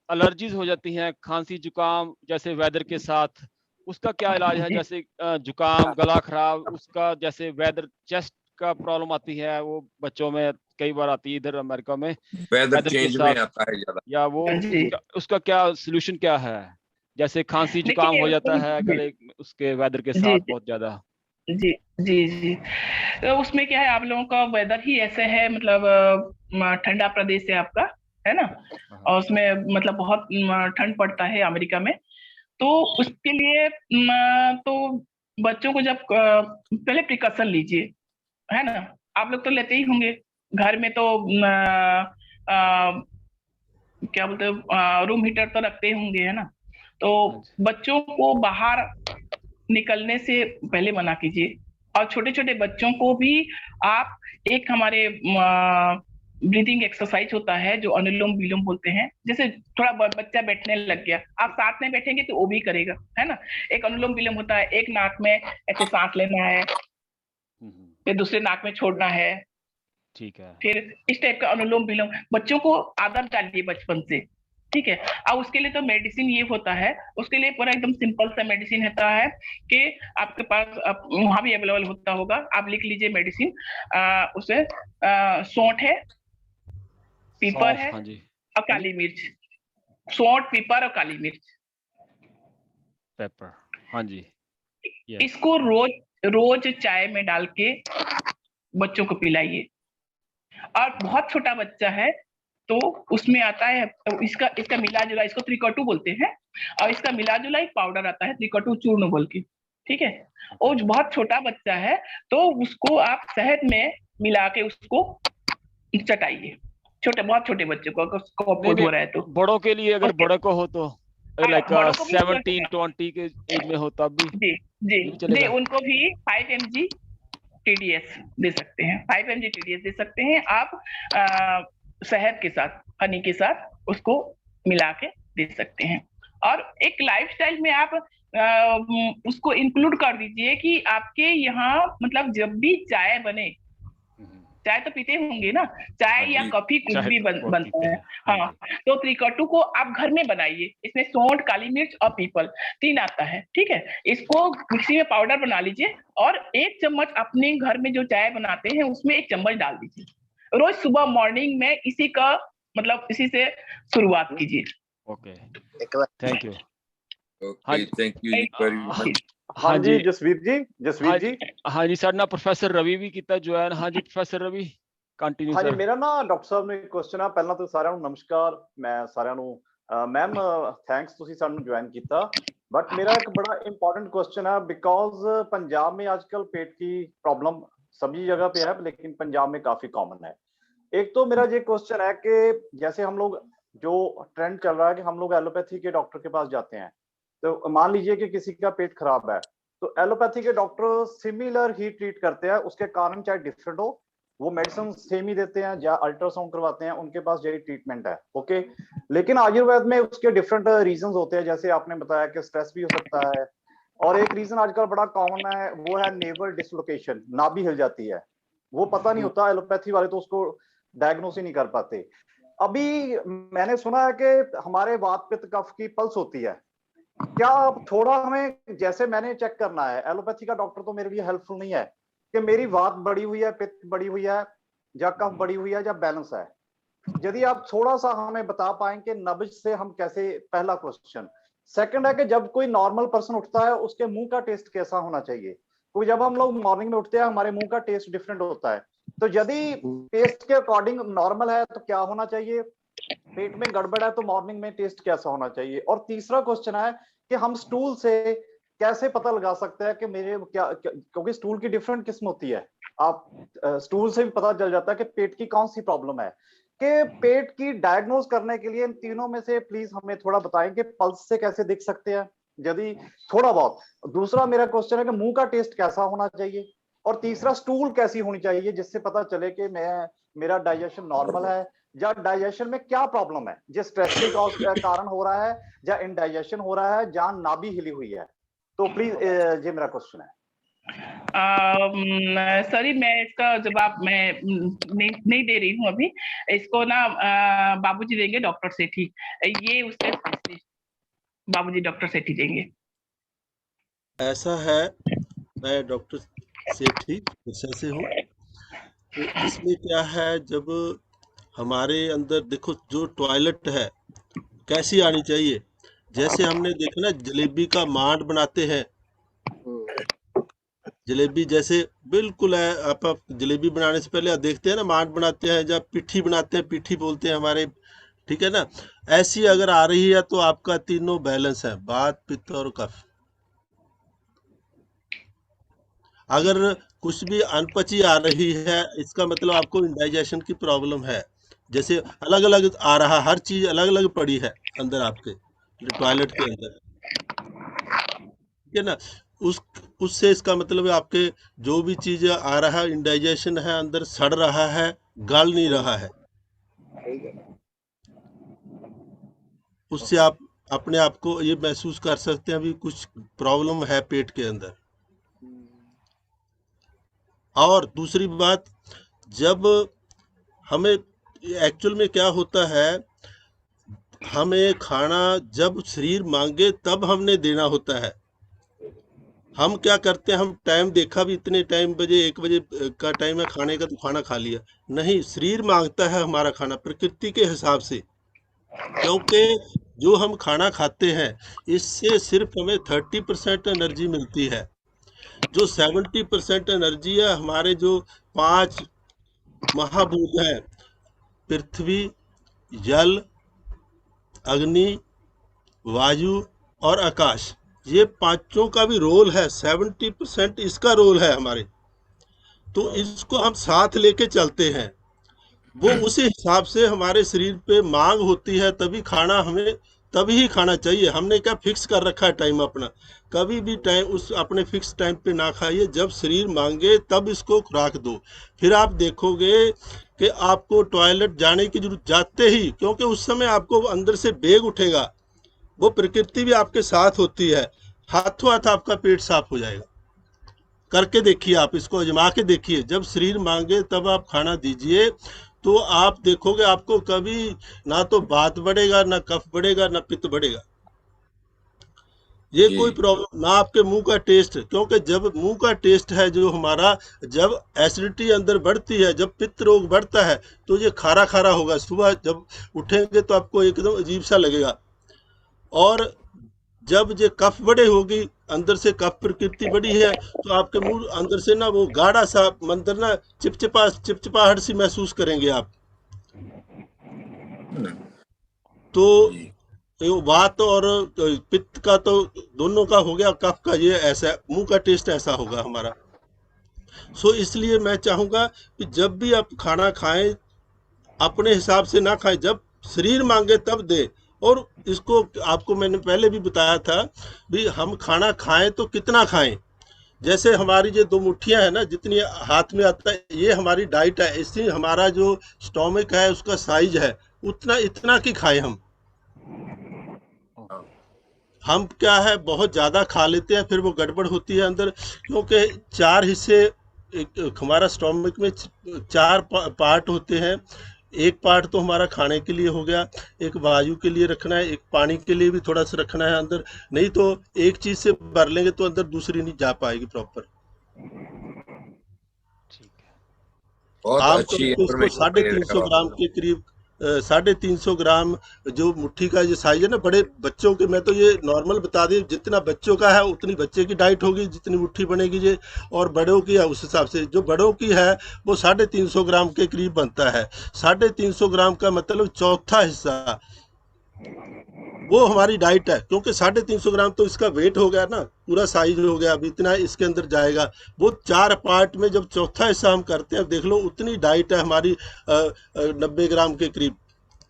allergies हो जाती हैं, खांसी जुकाम जैसे वेदर के साथ, उसका क्या इलाज है? जैसे जुकाम, गला खराब, उसका जैसे वेदर, चेस्ट का प्रॉब्लम आती है, वो बच्चों में कई बार आती है इधर अमेरिका में, वेदर चेंज में आता है ज्यादा, या वो उसका क्या सोल्यूशन क्या है? जैसे खांसी जुकाम हो जाता है गले, उसके वेदर के साथ बहुत ज्यादा। जी जी जी, तो उसमें क्या है, आप लोगों का वेदर ही ऐसे है, मतलब ठंडा प्रदेश है आपका, है ना, और उसमें मतलब बहुत ठंड पड़ता है अमेरिका में। तो उसके लिए तो बच्चों को जब पहले प्रिकॉशन लीजिए, है ना, आप लोग तो लेते ही होंगे घर में, तो क्या बोलते हैं, रूम हीटर तो रखते ही होंगे, है ना। तो बच्चों को बाहर निकलने से पहले मना कीजिए, और छोटे छोटे बच्चों को भी आप एक हमारे ब्रीदिंग एक्सरसाइज होता है जो अनुलोम विलोम बोलते हैं। जैसे थोड़ा बच्चा बैठने लग गया, आप साथ में बैठेंगे तो वो भी करेगा, है ना। एक अनुलोम विलोम होता है, एक नाक में ऐसे सांस लेना है, फिर दूसरे नाक में छोड़ना है, ठीक है, फिर इस टाइप का अनुलोम विलोम बच्चों को आदत डालिए बचपन से। ठीक है, और उसके लिए तो मेडिसिन ये होता है, उसके लिए पूरा एकदम सिंपल सा मेडिसिन होता है कि आपके पास वहां भी अवेलेबल होता होगा, आप लिख लीजिए मेडिसिन। उसे सौंठ है, पीपर है, हाँ जी, और काली मिर्च। सौंठ, पीपर और काली मिर्च, पेपर, हाँ जी। इसको रोज चाय में डाल के बच्चों को पिलाइए। और बहुत छोटा बच्चा है तो उसमें आता है, इसका मिला जुला, इसको त्रिकटु बोलते हैं, और इसका मिला जुला एक पाउडर आता है त्रिकटु चूर्ण बोल के। ठीक है, और बहुत छोटा बच्चा है तो उसको आप शहद में मिला के उसको चटाइए, बहुत छोटे बच्चे को, अगर उसको हो रहा है तो। बड़ों के लिए, अगर बड़े को हो तो लाइक 17-20 के एज में हो तब भी जी जी जी, उनको भी 5 mg TDS दे सकते हैं, 5 mg TDS दे सकते हैं आप, शहद के साथ, हनी के साथ उसको मिला के दे सकते हैं। और एक लाइफस्टाइल में आप उसको इंक्लूड कर दीजिए कि आपके यहाँ मतलब जब भी चाय बने, चाय तो पीते होंगे ना, चाय या कॉफी कुछ भी बनता है, हाँ, तो त्रिकटु को आप घर में बनाइए। इसमें सौंठ, काली मिर्च और पीपल 3 आता है। ठीक है, इसको मिक्सी में पाउडर बना लीजिए, और 1 चम्मच अपने घर में जो चाय बनाते हैं उसमें 1 चम्मच डाल दीजिए। रोज सुबह मॉर्निंग में इसी का मतलब इसी से शुरुआत कीजिए। Okay, thank you. Okay, thank you very much. हाँ जी, जसवीर जी। हाँ जी, साडे नाल प्रोफेसर रवि भी कीता ज्वाइन। हाँ जी प्रोफेसर रवि, ਕੰਟੀਨਿਊ ਹਾਂਜੀ ਸਰ। ਮੇਰਾ ਨਾ ਡਾਕਟਰ ਸਾਹਿਬ ਨੂੰ ਇੱਕ ਕੁਐਸਚਨ ਆ। ਪਹਿਲਾਂ ਤਾਂ ਸਾਰਿਆਂ ਨੂੰ ਨਮਸਕਾਰ। ਮੈਂ ਸਾਰਿਆਂ ਨੂੰ ਮੈਮ ਥੈਂक्स ਤੁਸੀਂ ਸਾਨੂੰ ज्वाइन ਕੀਤਾ। बट मेरा एक बड़ा इंपॉर्टेंट क्वेश्चन है बिकॉज पंजाब में आजकल पेट की प्रॉब्लम सभी जगह पे है लेकिन पंजाब में काफी कॉमन है। एक तो मेरा ये क्वेश्चन है कि जैसे हम लोग जो ट्रेंड चल रहा है कि हम लोग एलोपैथी के डॉक्टर के पास जाते हैं, तो मान लीजिए कि किसी का पेट खराब है तो एलोपैथी के डॉक्टर सिमिलर ही ट्रीट करते हैं, उसके कारण चाहे डिफरेंट हो, वो मेडिसिन सेम ही देते हैं या अल्ट्रासाउंड करवाते हैं, उनके पास यही ट्रीटमेंट है। ओके, लेकिन आयुर्वेद में उसके डिफरेंट रीजंस होते हैं, जैसे आपने बताया कि स्ट्रेस भी हो सकता है, और एक रीजन आजकल बड़ा कॉमन है वो है नेवल डिसलोकेशन, नाभि हिल जाती है। वो पता नहीं होता, एलोपैथी वाले तो उसको डायग्नोस ही नहीं कर पाते। अभी मैंने सुना है कि हमारे वात पित्त कफ की पल्स होती है, क्या आप थोड़ा हमें, जैसे मैंने चेक करना है, एलोपैथी का डॉक्टर तो मेरे लिए हेल्पफुल नहीं है कि मेरी वात बढ़ी हुई है, पित्त बढ़ी हुई है, या कफ बढ़ी हुई है, या बैलेंस है। यदि आप थोड़ा सा हमें बता पाएं कि नब्ज से हम कैसे, पहला क्वेश्चन। सेकंड है कि जब कोई नॉर्मल पर्सन उठता है उसके मुंह का टेस्ट कैसा होना चाहिए, क्योंकि जब हम लोग मॉर्निंग में उठते हैं हमारे मुंह का टेस्ट डिफरेंट होता है, तो यदि टेस्ट के अकॉर्डिंग नॉर्मल है तो क्या होना चाहिए, पेट में गड़बड़ है तो मॉर्निंग में टेस्ट कैसा होना चाहिए। और तीसरा क्वेश्चन है कि हम स्टूल से कैसे पता लगा सकते हैं कि मेरे क्योंकि स्टूल की डिफरेंट किस्म होती है, आप स्टूल से भी पता चल जाता है कि पेट की कौन सी प्रॉब्लम है। कि पेट की डायग्नोज करने के लिए इन तीनों में से प्लीज हमें थोड़ा बताएं कि पल्स से कैसे दिख सकते हैं, यदि थोड़ा बहुत। दूसरा मेरा क्वेश्चन है कि मुंह का टेस्ट कैसा होना चाहिए, और तीसरा स्टूल कैसी होनी चाहिए जिससे पता चले कि मेरा डाइजेशन नॉर्मल है या डाइजेशन में क्या प्रॉब्लम है, जिस स्ट्रेस के कारण हो रहा है या इनडाइजेशन हो रहा है, जहां नाभि हिली हुई है। तो प्लीज ये मेरा क्वेश्चन है। सॉरी, मैं इसका जवाब मैं नहीं दे रही हूँ अभी, इसको ना बाबूजी देंगे डॉक्टर सेठी, ये उसके बाबूजी डॉक्टर सेठी देंगे। ऐसा है, मैं डॉक्टर सेठी पेशा से हूँ। तो इसमें क्या है, जब हमारे अंदर देखो जो टॉयलेट है कैसी आनी चाहिए, जैसे हमने देखा ना जलेबी का मांड बनाते हैं, जलेबी जैसे बिल्कुल है, आप जलेबी बनाने से पहले आप देखते हैं ना मांड बनाते हैं, जब पिट्ठी बनाते हैं, पिट्ठी बोलते हैं हमारे, ठीक है ना। ऐसी अगर आ रही है तो आपका तीनों बैलेंस है, वात पित्त और कफ। अगर कुछ भी अनपची आ रही है इसका मतलब आपको इंडाइजेशन की प्रॉब्लम है। जैसे अलग अलग आ रहा, हर चीज अलग अलग पड़ी है अंदर आपके टॉयलेट के अंदर, ठीक है ना। उससे इसका मतलब है आपके जो भी चीज आ रहा है इंडाइजेशन है, अंदर सड़ रहा है, गल नहीं रहा है, उससे आप अपने आप को ये महसूस कर सकते हैं अभी कुछ प्रॉब्लम है पेट के अंदर। और दूसरी बात, जब हमें एक्चुअल में क्या होता है, हमें खाना जब शरीर मांगे तब हमने देना होता है। हम क्या करते हैं, हम टाइम देखा भी इतने टाइम बजे 1 बजे का टाइम है खाने का तो खाना खा लिया, नहीं, शरीर मांगता है हमारा खाना प्रकृति के हिसाब से। क्योंकि जो हम खाना खाते हैं इससे सिर्फ हमें 30% एनर्जी मिलती है, जो 70% एनर्जी है हमारे जो 5 महाभूत हैं, पृथ्वी, जल, अग्नि, वायु और आकाश, ये पांचों का भी रोल है, 70% इसका रोल है हमारे। तो इसको हम साथ लेके चलते हैं, वो उसी हिसाब से हमारे शरीर पे मांग होती है, तभी खाना हमें तभी ही खाना चाहिए। हमने क्या फिक्स कर रखा है टाइम अपना, कभी भी टाइम उस अपने फिक्स टाइम पे ना खाइए, जब शरीर मांगे तब इसको खुराक दो। फिर आप देखोगे कि आपको टॉयलेट जाने की जरूरत जाते ही, क्योंकि उस समय आपको अंदर से बेग उठेगा, वो प्रकृति भी आपके साथ होती है, हाथों हाथ आपका पेट साफ हो जाएगा। करके देखिए, आप इसको आजमा के देखिए, जब शरीर मांगे तब आप खाना दीजिए, तो आप देखोगे आपको कभी ना तो बात बढ़ेगा, ना कफ बढ़ेगा, ना पित्त बढ़ेगा, ये कोई प्रॉब्लम ना। आपके मुंह का टेस्ट, क्योंकि जब मुंह का टेस्ट है जो हमारा, जब एसिडिटी अंदर बढ़ती है, जब पित्त रोग बढ़ता है तो ये खारा खारा होगा, सुबह जब उठेंगे तो आपको एकदम अजीब सा लगेगा। और जब ये कफ बढ़े होगी, अंदर से कफ प्रकृति बड़ी है, तो आपके मुंह अंदर से ना वो गाढ़ा सा मंदिर ना चिपचिपाहट सी महसूस करेंगे आप। तो जी ये वात और पित्त का तो दोनों का हो गया, कफ का ये ऐसा मुंह का टेस्ट ऐसा होगा हमारा। सो इसलिए मैं चाहूंगा कि जब भी आप खाना खाएं अपने हिसाब से ना खाएं, जब शरीर मांगे तब दे। और इसको आपको मैंने पहले भी बताया था भी हम खाना खाएं तो कितना खाएं। जैसे हमारी ये 2 मुट्ठियां है ना, जितनी हाथ में आता है ये हमारी डाइट है, इससे हमारा जो स्टोमक है उसका साइज है उतना इतना की खाएं हम क्या है बहुत ज़्यादा खा लेते हैं, फिर वो गड़बड़ होती है अंदर, क्योंकि 4 हिस्से हमारा स्टोमक में 4 पार्ट होते हैं। एक पार्ट तो हमारा खाने के लिए हो गया, एक वायु के लिए रखना है, एक पानी के लिए भी थोड़ा सा रखना है अंदर, नहीं तो एक चीज से भर लेंगे तो अंदर दूसरी नहीं जा पाएगी प्रॉपर। बहुत आमतौर अच्छी पे इसको इंफॉर्मेशन 350 ग्राम के करीब 350 ग्राम जो मुट्ठी का जो साइज है ना, बड़े बच्चों के, मैं तो ये नॉर्मल बता दी, जितना बच्चों का है उतनी बच्चे की डाइट होगी, जितनी मुट्ठी बनेगी ये, और बड़ों की है उस हिसाब से। जो बड़ों की है वो 350 ग्राम के करीब बनता है। 350 ग्राम का मतलब चौथा हिस्सा वो हमारी डाइट है, क्योंकि 350 ग्राम तो इसका वेट हो गया ना, पूरा साइज हो गया, अब इतना इसके अंदर जाएगा। वो 4 पार्ट में जब चौथा हिस्सा हम करते हैं, देख लो उतनी डाइट है हमारी 90 ग्राम के करीब।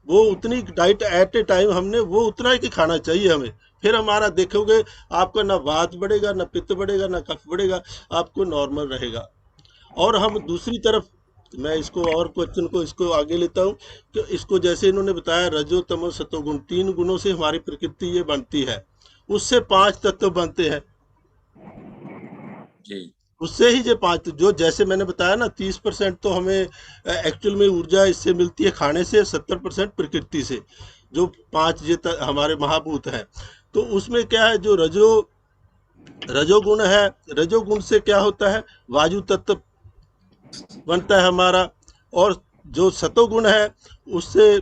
वो उतनी डाइट एट ए टाइम हमने वो उतना ही खाना चाहिए हमें। फिर हमारा देखोगे आपका ना वात बढ़ेगा, ना पित्त बढ़ेगा, ना कफ बढ़ेगा, आपको नॉर्मल रहेगा। और हम दूसरी तरफ, मैं इसको और क्वेश्चन को इसको आगे लेता हूँ कि इसको जैसे इन्होंने बताया रजो तमो सतोगुण, 3 गुणों से हमारी प्रकृति ये बनती है, उससे 5 तत्व बनते हैं, जी उससे ही ये 5, जो जैसे मैंने बताया ना 30% तो हमें एक्चुअल में ऊर्जा इससे मिलती है खाने से, 70% प्रकृति से, जो 5 ये हमारे महाभूत हैं। तो उसमें क्या है, जो रजोगुण है, रजोगुण से क्या होता है, वायु तत्व बनता है हमारा, और जो सतोगुण है उससे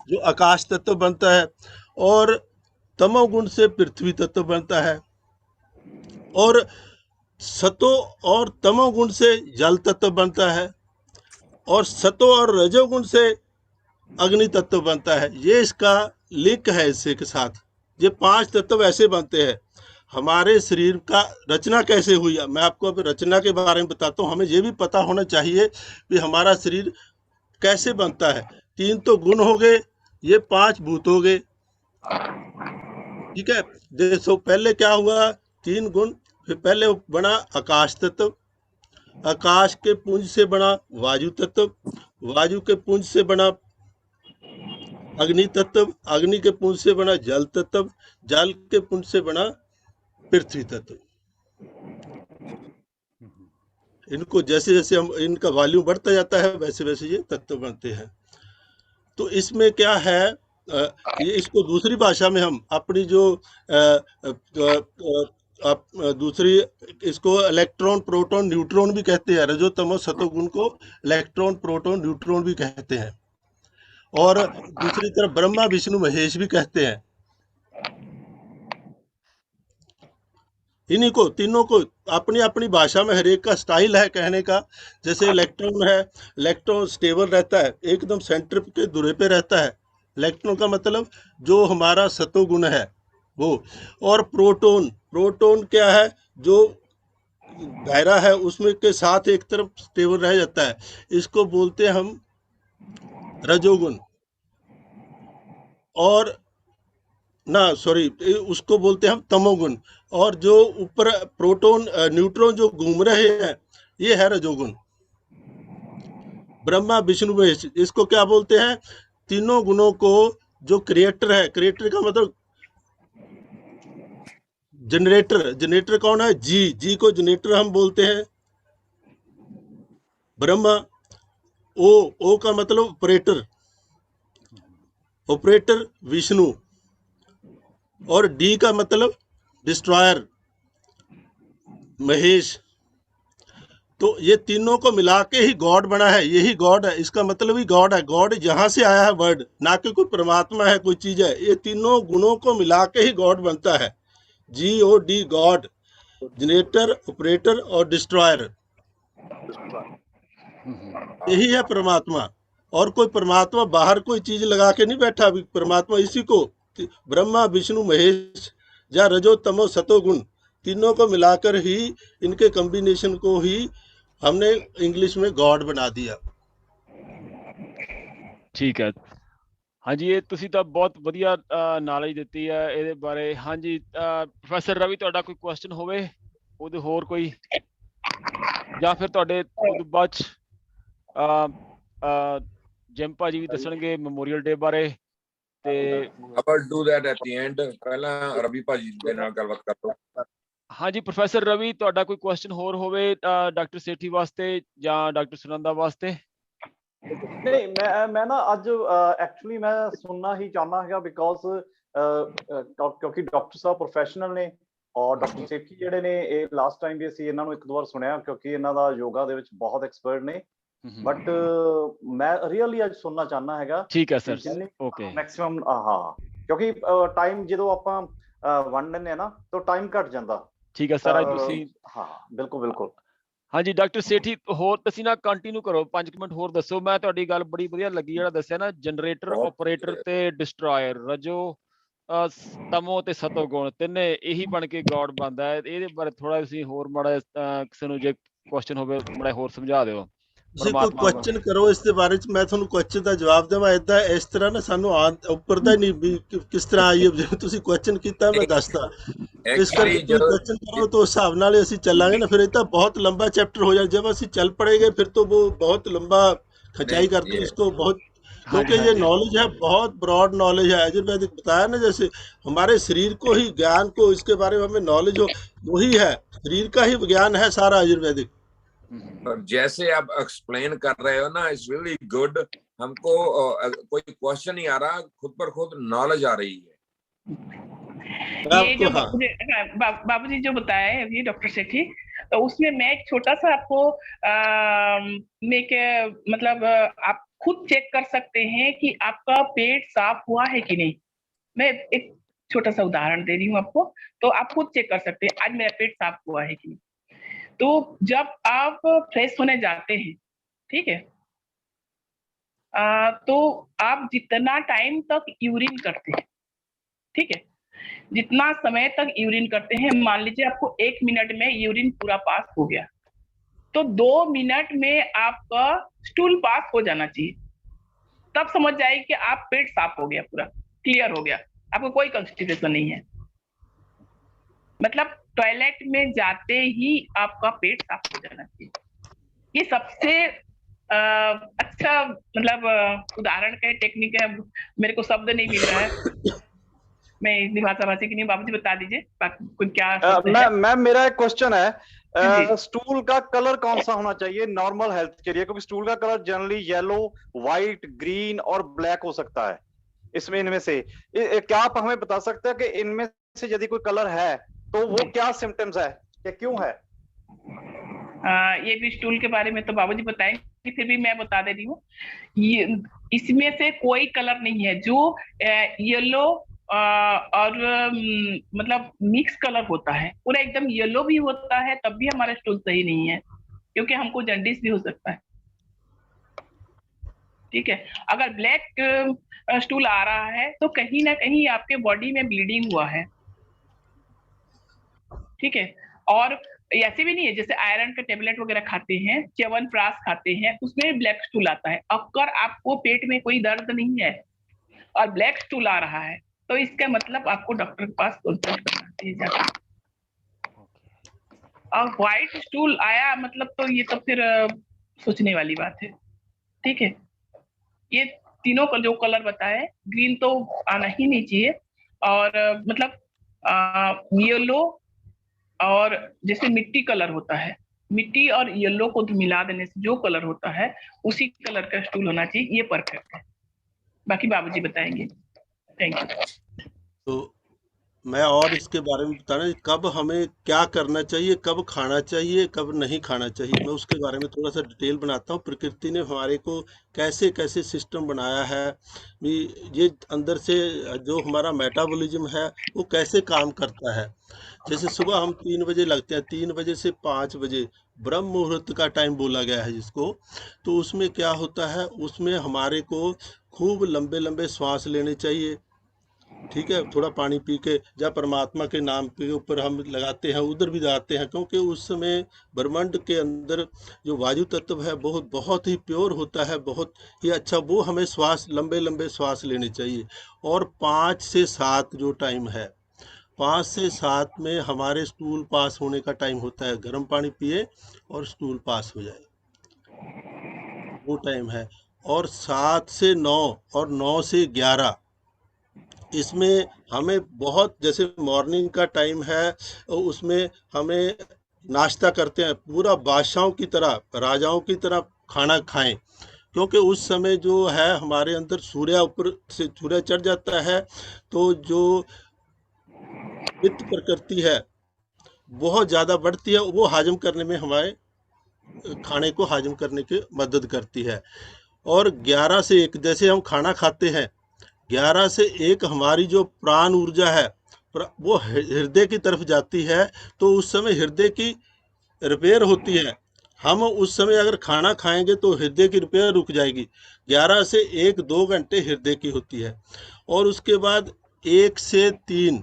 जो आकाश तत्व बनता है, और तमोगुण से पृथ्वी तत्व बनता है, और सतो और तमोगुण से जल तत्व बनता है, और सतो और रजोगुण से अग्नि तत्व बनता है। ये इसका लिंक है इससे के साथ। ये 5 तत्व ऐसे बनते हैं। हमारे शरीर का रचना कैसे हुई है, मैं आपको अब रचना के बारे में बताता हूँ। हमें ये भी पता होना चाहिए कि हमारा शरीर कैसे बनता है। 3 तो गुण हो गए, ये 5 भूत हो गए, ठीक है। देखो पहले क्या हुआ, 3 गुण, फिर पहले बना आकाश तत्व, आकाश के पुंज से बना वायु तत्व, वायु के पुंज से बना अग्नि तत्व, अग्नि के पुंज से बना जल तत्व, जल के पुंज से बना पृथ्वी तत्व। इनको जैसे जैसे हम इनका वॉल्यूम बढ़ता जाता है वैसे वैसे ये तत्व बनते हैं। तो इसमें क्या है, ये इसको दूसरी भाषा में हम अपनी जो दूसरी, इसको इलेक्ट्रॉन प्रोटॉन न्यूट्रॉन भी कहते हैं। रजो तमो सतोगुण को इलेक्ट्रॉन प्रोटॉन न्यूट्रॉन भी कहते हैं, और दूसरी तरफ ब्रह्मा विष्णु महेश भी कहते हैं। इन्हीं को तीनों को अपनी अपनी भाषा में हर एक का स्टाइल है कहने का। जैसे इलेक्ट्रॉन है, इलेक्ट्रॉन स्टेबल रहता है, एकदम सेंटर के धुरे पे रहता है। इलेक्ट्रॉन का मतलब जो हमारा सतोगुण है वो। और प्रोटॉन, प्रोटॉन क्या है, जो दायरा है उसमें के साथ एक तरफ स्टेबल रह जाता है, इसको बोलते हैं हम रजोगुण। और ना सॉरी, उसको बोलते हैं हम तमोगुण। और जो ऊपर प्रोटॉन न्यूट्रॉन जो घूम रहे हैं ये है रजोगुण। ब्रह्मा विष्णु महेश इसको क्या बोलते हैं, तीनों गुणों को जो क्रिएटर है, क्रिएटर का मतलब जनरेटर, जनरेटर कौन है, जी को जनरेटर हम बोलते हैं ब्रह्मा। ओ का मतलब ऑपरेटर, ऑपरेटर विष्णु। और डी का मतलब डिस्ट्रॉयर महेश। तो ये तीनों को मिला के ही गॉड बना है, यही गॉड है, इसका मतलब ही गॉड है। गॉड जहाँ से आया है वर्ड, ना कि कोई परमात्मा है, कोई चीज है। ये तीनों गुणों को मिला के ही गॉड बनता है। GOD, गॉड, जनरेटर, ऑपरेटर और डिस्ट्रॉयर, यही है परमात्मा। और कोई परमात्मा बाहर कोई चीज लगा के नहीं बैठा। अभी परमात्मा इसी को ब्रह्मा विष्णु महेश या रजो तमो सतो गुण तीनों को मिलाकर ही, इनके कॉम्बिनेशन को ही हमने इंग्लिश में गॉड बना दिया। ਠੀਕ ਹੈ। ਹਾਂਜੀ, ਇਹ ਤੁਸੀਂ ਤਾਂ ਬਹੁਤ ਵਧੀਆ ਨੌਲੇਜ ਦਿੱਤੀ ਹੈ ਇਹਦੇ ਬਾਰੇ। ਹਾਂਜੀ, ਪ੍ਰੋਫੈਸਰ ਰਵੀ, ਤੁਹਾਡਾ ਕੋਈ ਕੁਐਸਚਨ ਹੋਵੇ ਉਹਦੇ ਹੋਰ ਕੋਈ, ਜਾਂ ਫਿਰ ਤੁਹਾਡੇ ਉਦੋਂ ਬਾਅਦ 'ਚ ਜਿਮ ਭਾਜੀ ਵੀ ਦੱਸਣਗੇ ਮੈਮੋਰੀਅਲ ਡੇ ਬਾਰੇ ਤੇ I'll do that at the end. ਪਹਿਲਾਂ ਰਵੀ ਭਾਜੀ ਦੇ ਨਾਲ ਗੱਲਬਾਤ ਕਰ ਲਓ। ਹਾਂਜੀ ਪ੍ਰੋਫੈਸਰ ਰਵੀ, ਤੁਹਾਡਾ ਕੋਈ ਕੁਐਸਚਨ ਹੋਰ ਹੋਵੇ ਡਾਕਟਰ ਸੇਠੀ ਵਾਸਤੇ ਜਾਂ ਡਾਕਟਰ ਸੁਨੰਦਾ ਵਾਸਤੇ? ਨਹੀਂ, ਮੈਂ ਨਾ ਅੱਜ ਐਕਚੁਅਲੀ ਮੈਂ ਸੁਣਨਾ ਹੀ ਚਾਹੁੰਦਾ ਹੈਗਾ ਬਿਕੋਜ਼ ਕਿਉਂਕਿ ਡਾਕਟਰ ਸਾਹਿਬ ਪ੍ਰੋਫੈਸ਼ਨਲ ਨੇ ਔਰ ਡਾਕਟਰ ਸੇਠੀ ਜਿਹੜੇ ਨੇ ਇਹ ਲਾਸਟ ਟਾਈਮ ਵੀ ਅਸੀਂ ਇਹਨਾਂ ਨੂੰ ਇੱਕ ਦੋ ਵਾਰ ਸੁਣਿਆ ਕਿਉਂਕਿ ਇਹਨਾਂ ਦਾ ਯੋਗਾ ਦੇ ਵਿੱਚ ਬਹੁਤ ਐਕਸਪਰਟ ਨੇ। ਬਟ ਮੈਂ ਰੀਅਲੀ ਅੱਜ ਸੁਣਨਾ ਚਾਹੁੰਦਾ ਹੈਗਾ। ਠੀਕ ਹੈ ਸਰ, ਓਕੇ। ਮੈਕਸਿਮਮ ਹਾਂ, ਕਿਉਂਕਿ ਟਾਈਮ ਜਦੋਂ ਆਪਾਂ ਵੰਡ ਲੈਂਦੇ ਆ ਨਾ ਤਾਂ ਟਾਈਮ ਘਟ ਜਾਂਦਾ। ਠੀਕ ਹੈ ਸਰ, ਅੱਜ ਤੁਸੀਂ ਹਾਂ ਬਿਲਕੁਲ ਬਿਲਕੁਲ। ਹਾਂਜੀ ਡਾਕਟਰ ਸੇਠੀ, ਹੋਰ ਤੁਸੀਂ ਨਾ ਕੰਟੀਨਿਊ ਕਰੋ, 5 ਮਿੰਟ ਹੋਰ ਦੱਸੋ। ਮੈਂ ਤੁਹਾਡੀ ਗੱਲ ਬੜੀ ਵਧੀਆ ਲੱਗੀ ਜਿਹੜਾ ਦੱਸਿਆ ਨਾ, ਜਨਰੇਟਰ, ਆਪਰੇਟਰ ਤੇ ਡਿਸਟਰॉयर, ਰਜੋ ਤਮੋ ਤੇ ਸਤੋ ਗੁਣ ਤਿੰਨੇ ਇਹੀ ਬਣ ਕੇ ਗॉड ਬਣਦਾ ਹੈ। ਇਹਦੇ ਬਾਰੇ ਥੋੜਾ ਤੁਸੀਂ ਹੋਰ ਮਾੜਾ ਕਿਸੇ ਨੂੰ ਜੇ ਕੁਐਸਚਨ ਹੋਵੇ ਮਾੜਾ ਹੋਰ ਸਮਝਾ ਦਿਓ। ਤੁਸੀਂ ਕੋਈ ਕੁਐਸਚਨ ਕਰੋ ਇਸ ਦੇ ਬਾਰੇ ਚ, ਮੈਂ ਤੁਹਾਨੂੰ ਕੁਐਸਚਨ ਦਾ ਜਵਾਬ ਦੇਵਾਂ। ਏਦਾਂ ਇਸ ਤਰ੍ਹਾਂ ਨਾ ਸਾਨੂੰ ਉੱਪਰ ਦਾ ਹੀ ਨਹੀਂ ਵੀ ਕਿਸ ਤਰ੍ਹਾਂ ਆਈ। ਜਿਵੇਂ ਤੁਸੀਂ ਕੁਐਸਚਨ ਕੀਤਾ ਮੈਂ ਦੱਸਦਾ, ਇਸ ਕਰਕੇ ਤੁਸੀਂ ਕੁਐਸਚਨ ਕਰੋ तो उस हिसाब ਨਾਲ ਅਸੀਂ ਚੱਲਾਂਗੇ ना। फिर ये तो बहुत लंबा चैप्टर हो जाए, जब ਅਸੀਂ ਚੱਲ पड़ेंगे फिर तो वो बहुत लंबा खिंचाई करती है इसको बहुत, क्योंकि ये नॉलेज है, बहुत ब्रॉड नॉलेज है। आयुर्वेदिक बताया ना, जैसे हमारे शरीर को ही, ज्ञान को, इसके बारे में हमें नॉलेज हो, वही है, शरीर का ही ज्ञान है सारा आयुर्वेदिक। और जैसे आप एक्सप्लेन कर रहे हो ना, इट्स रियली गुड। हमको कोई क्वेश्चन नहीं आ रहा, खुद पर खुद नॉलेज आ रही है। ये जो बाबूजी जो बताया है अभी डॉक्टर सेठी, तो उसमें मैं एक छोटा सा आपको मतलब आप खुद चेक कर सकते हैं कि आपका पेट साफ हुआ है कि नहीं। मैं एक छोटा सा उदाहरण दे रही हूँ आपको, तो आप खुद चेक कर सकते हैं आज मेरा पेट साफ हुआ है कि नहीं। तो जब आप फ्रेश होने जाते हैं, ठीक है, तो आप जितना टाइम तक यूरिन करते हैं, ठीक है, जितना समय तक यूरिन करते हैं, मान लीजिए आपको 1 मिनट में यूरिन पूरा पास हो गया, तो 2 मिनट में आपका स्टूल पास हो जाना चाहिए। तब समझ जाइए कि आप पेट साफ हो गया, पूरा क्लियर हो गया, आपको कोई कॉन्स्टिपेशन नहीं है। मतलब टॉयलेट में जाते ही आपका पेट साफ हो जाना चाहिए। ये सबसे अच्छा मतलब उदाहरण का टेक्निक है। मेरे को शब्द नहीं मिल रहा है, मैं इतनी भाषाभाषी की नहीं। बाबूजी बता दीजिए कोई क्या। मैम मेरा एक क्वेश्चन है, स्टूल का कलर कौन सा होना चाहिए नॉर्मल हेल्थ के लिए? क्योंकि स्टूल का colour generally yellow, white, green और ब्लैक हो सकता है। इसमें इनमें से क्या आप हमें बता सकते हैं कि इनमें से यदि कोई कलर है तो वो क्या सिम्टम्स है या क्यों है? ये भी स्टूल के बारे में तो बाबूजी बताएंगे, फिर भी मैं बता दे रही हूँ। ये इसमें से कोई कलर नहीं है जो येलो और मतलब मिक्स कलर होता है। पूरा एकदम येलो भी होता है तब भी हमारा स्टूल सही नहीं है, क्योंकि हमको जॉन्डिस भी हो सकता है। ठीक है, अगर ब्लैक स्टूल आ रहा है तो कहीं ना कहीं आपके बॉडी में ब्लीडिंग हुआ है। ठीक है, और ऐसे भी नहीं है जैसे आयरन का टेबलेट वगैरह खाते हैं, च्यवनप्राश खाते हैं, उसमें ब्लैक स्टूल आता है। अगर आपको पेट में कोई दर्द नहीं है और ब्लैक स्टूल आ रहा है तो इसका मतलब आपको डॉक्टर के पास कंसल्ट करना चाहिए। और व्हाइट स्टूल आया मतलब तो ये तो फिर सोचने वाली बात है। ठीक है, ये तीनों का जो कलर बताए, ग्रीन तो आना ही नहीं चाहिए, और मतलब येलो और जैसे मिट्टी कलर होता है, मिट्टी और येलो को मिला देने से जो कलर होता है उसी कलर का स्टूल होना चाहिए। ये परफेक्ट है, बाकी बाबूजी बताएंगे। Thank you. तो मैं और इसके बारे में बताना, कब हमें क्या करना चाहिए, कब खाना चाहिए, कब नहीं खाना चाहिए, मैं उसके बारे में थोड़ा सा डिटेल बनाता हूँ। प्रकृति ने हमारे को कैसे कैसे सिस्टम बनाया है, भी ये अंदर से जो हमारा मेटाबॉलिज्म है वो कैसे काम करता है। जैसे सुबह हम 3 बजे लगते हैं, 3 बजे से 5 बजे ब्रह्म मुहूर्त का टाइम बोला गया है जिसको, तो उसमें क्या होता है, उसमें हमारे को खूब लंबे लंबे श्वास लेने चाहिए। ठीक है, थोड़ा पानी पी के जब परमात्मा के नाम के ऊपर हम लगाते हैं उधर भी जाते हैं, क्योंकि उस समय ब्रह्मांड के अंदर जो वायु तत्व है बहुत बहुत ही प्योर होता है, बहुत ही अच्छा, वो हमें श्वास लंबे लंबे श्वास लेने चाहिए। और 5 से 7 जो टाइम है, 5 से 7 में हमारे स्टूल पास होने का टाइम होता है, गर्म पानी पिए और स्टूल पास हो जाए, वो टाइम है। और 7 से 9 और 9 से 11, इसमें हमें बहुत, जैसे मॉर्निंग का टाइम है उसमें हमें नाश्ता करते हैं, पूरा बादशाहों की तरह, राजाओं की तरह खाना खाएं, क्योंकि उस समय जो है हमारे अंदर सूर्य ऊपर से सूर्य चढ़ जाता है, तो जो पित्त प्रकृति है बहुत ज़्यादा बढ़ती है, वो हाजम करने में हमारे खाने को हाजम करने की मदद करती है। और 11 से 1 जैसे हम खाना खाते हैं, 11 से 1 हमारी जो प्राण ऊर्जा है वो हृदय की तरफ जाती है, तो उस समय हृदय की रिपेयर होती है। हम उस समय अगर खाना खाएंगे तो हृदय की रिपेयर रुक जाएगी। 11 से 1 2 घंटे हृदय की होती है। और उसके बाद 1 से 3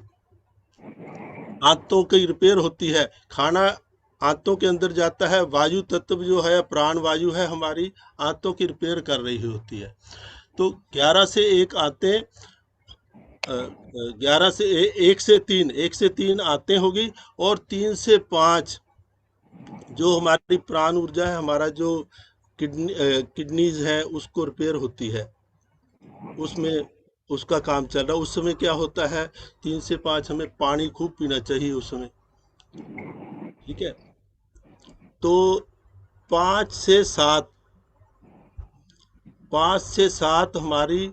आंतों की रिपेयर होती है। खाना आंतों के अंदर जाता है, वायु तत्व जो है प्राण वायु है हमारी आंतों की रिपेयर कर रही होती है। तो 11 से 1 आते, 1 से 3 आते होगी, और 3 से 5 जो हमारी प्राण ऊर्जा है, हमारा जो किडनीज है उसको रिपेयर होती है, उसमें उसका काम चल रहा है। उस समय क्या होता है, 3 से 5 हमें पानी खूब पीना चाहिए उस समय। ठीक है, तो 5 से 7 हमारी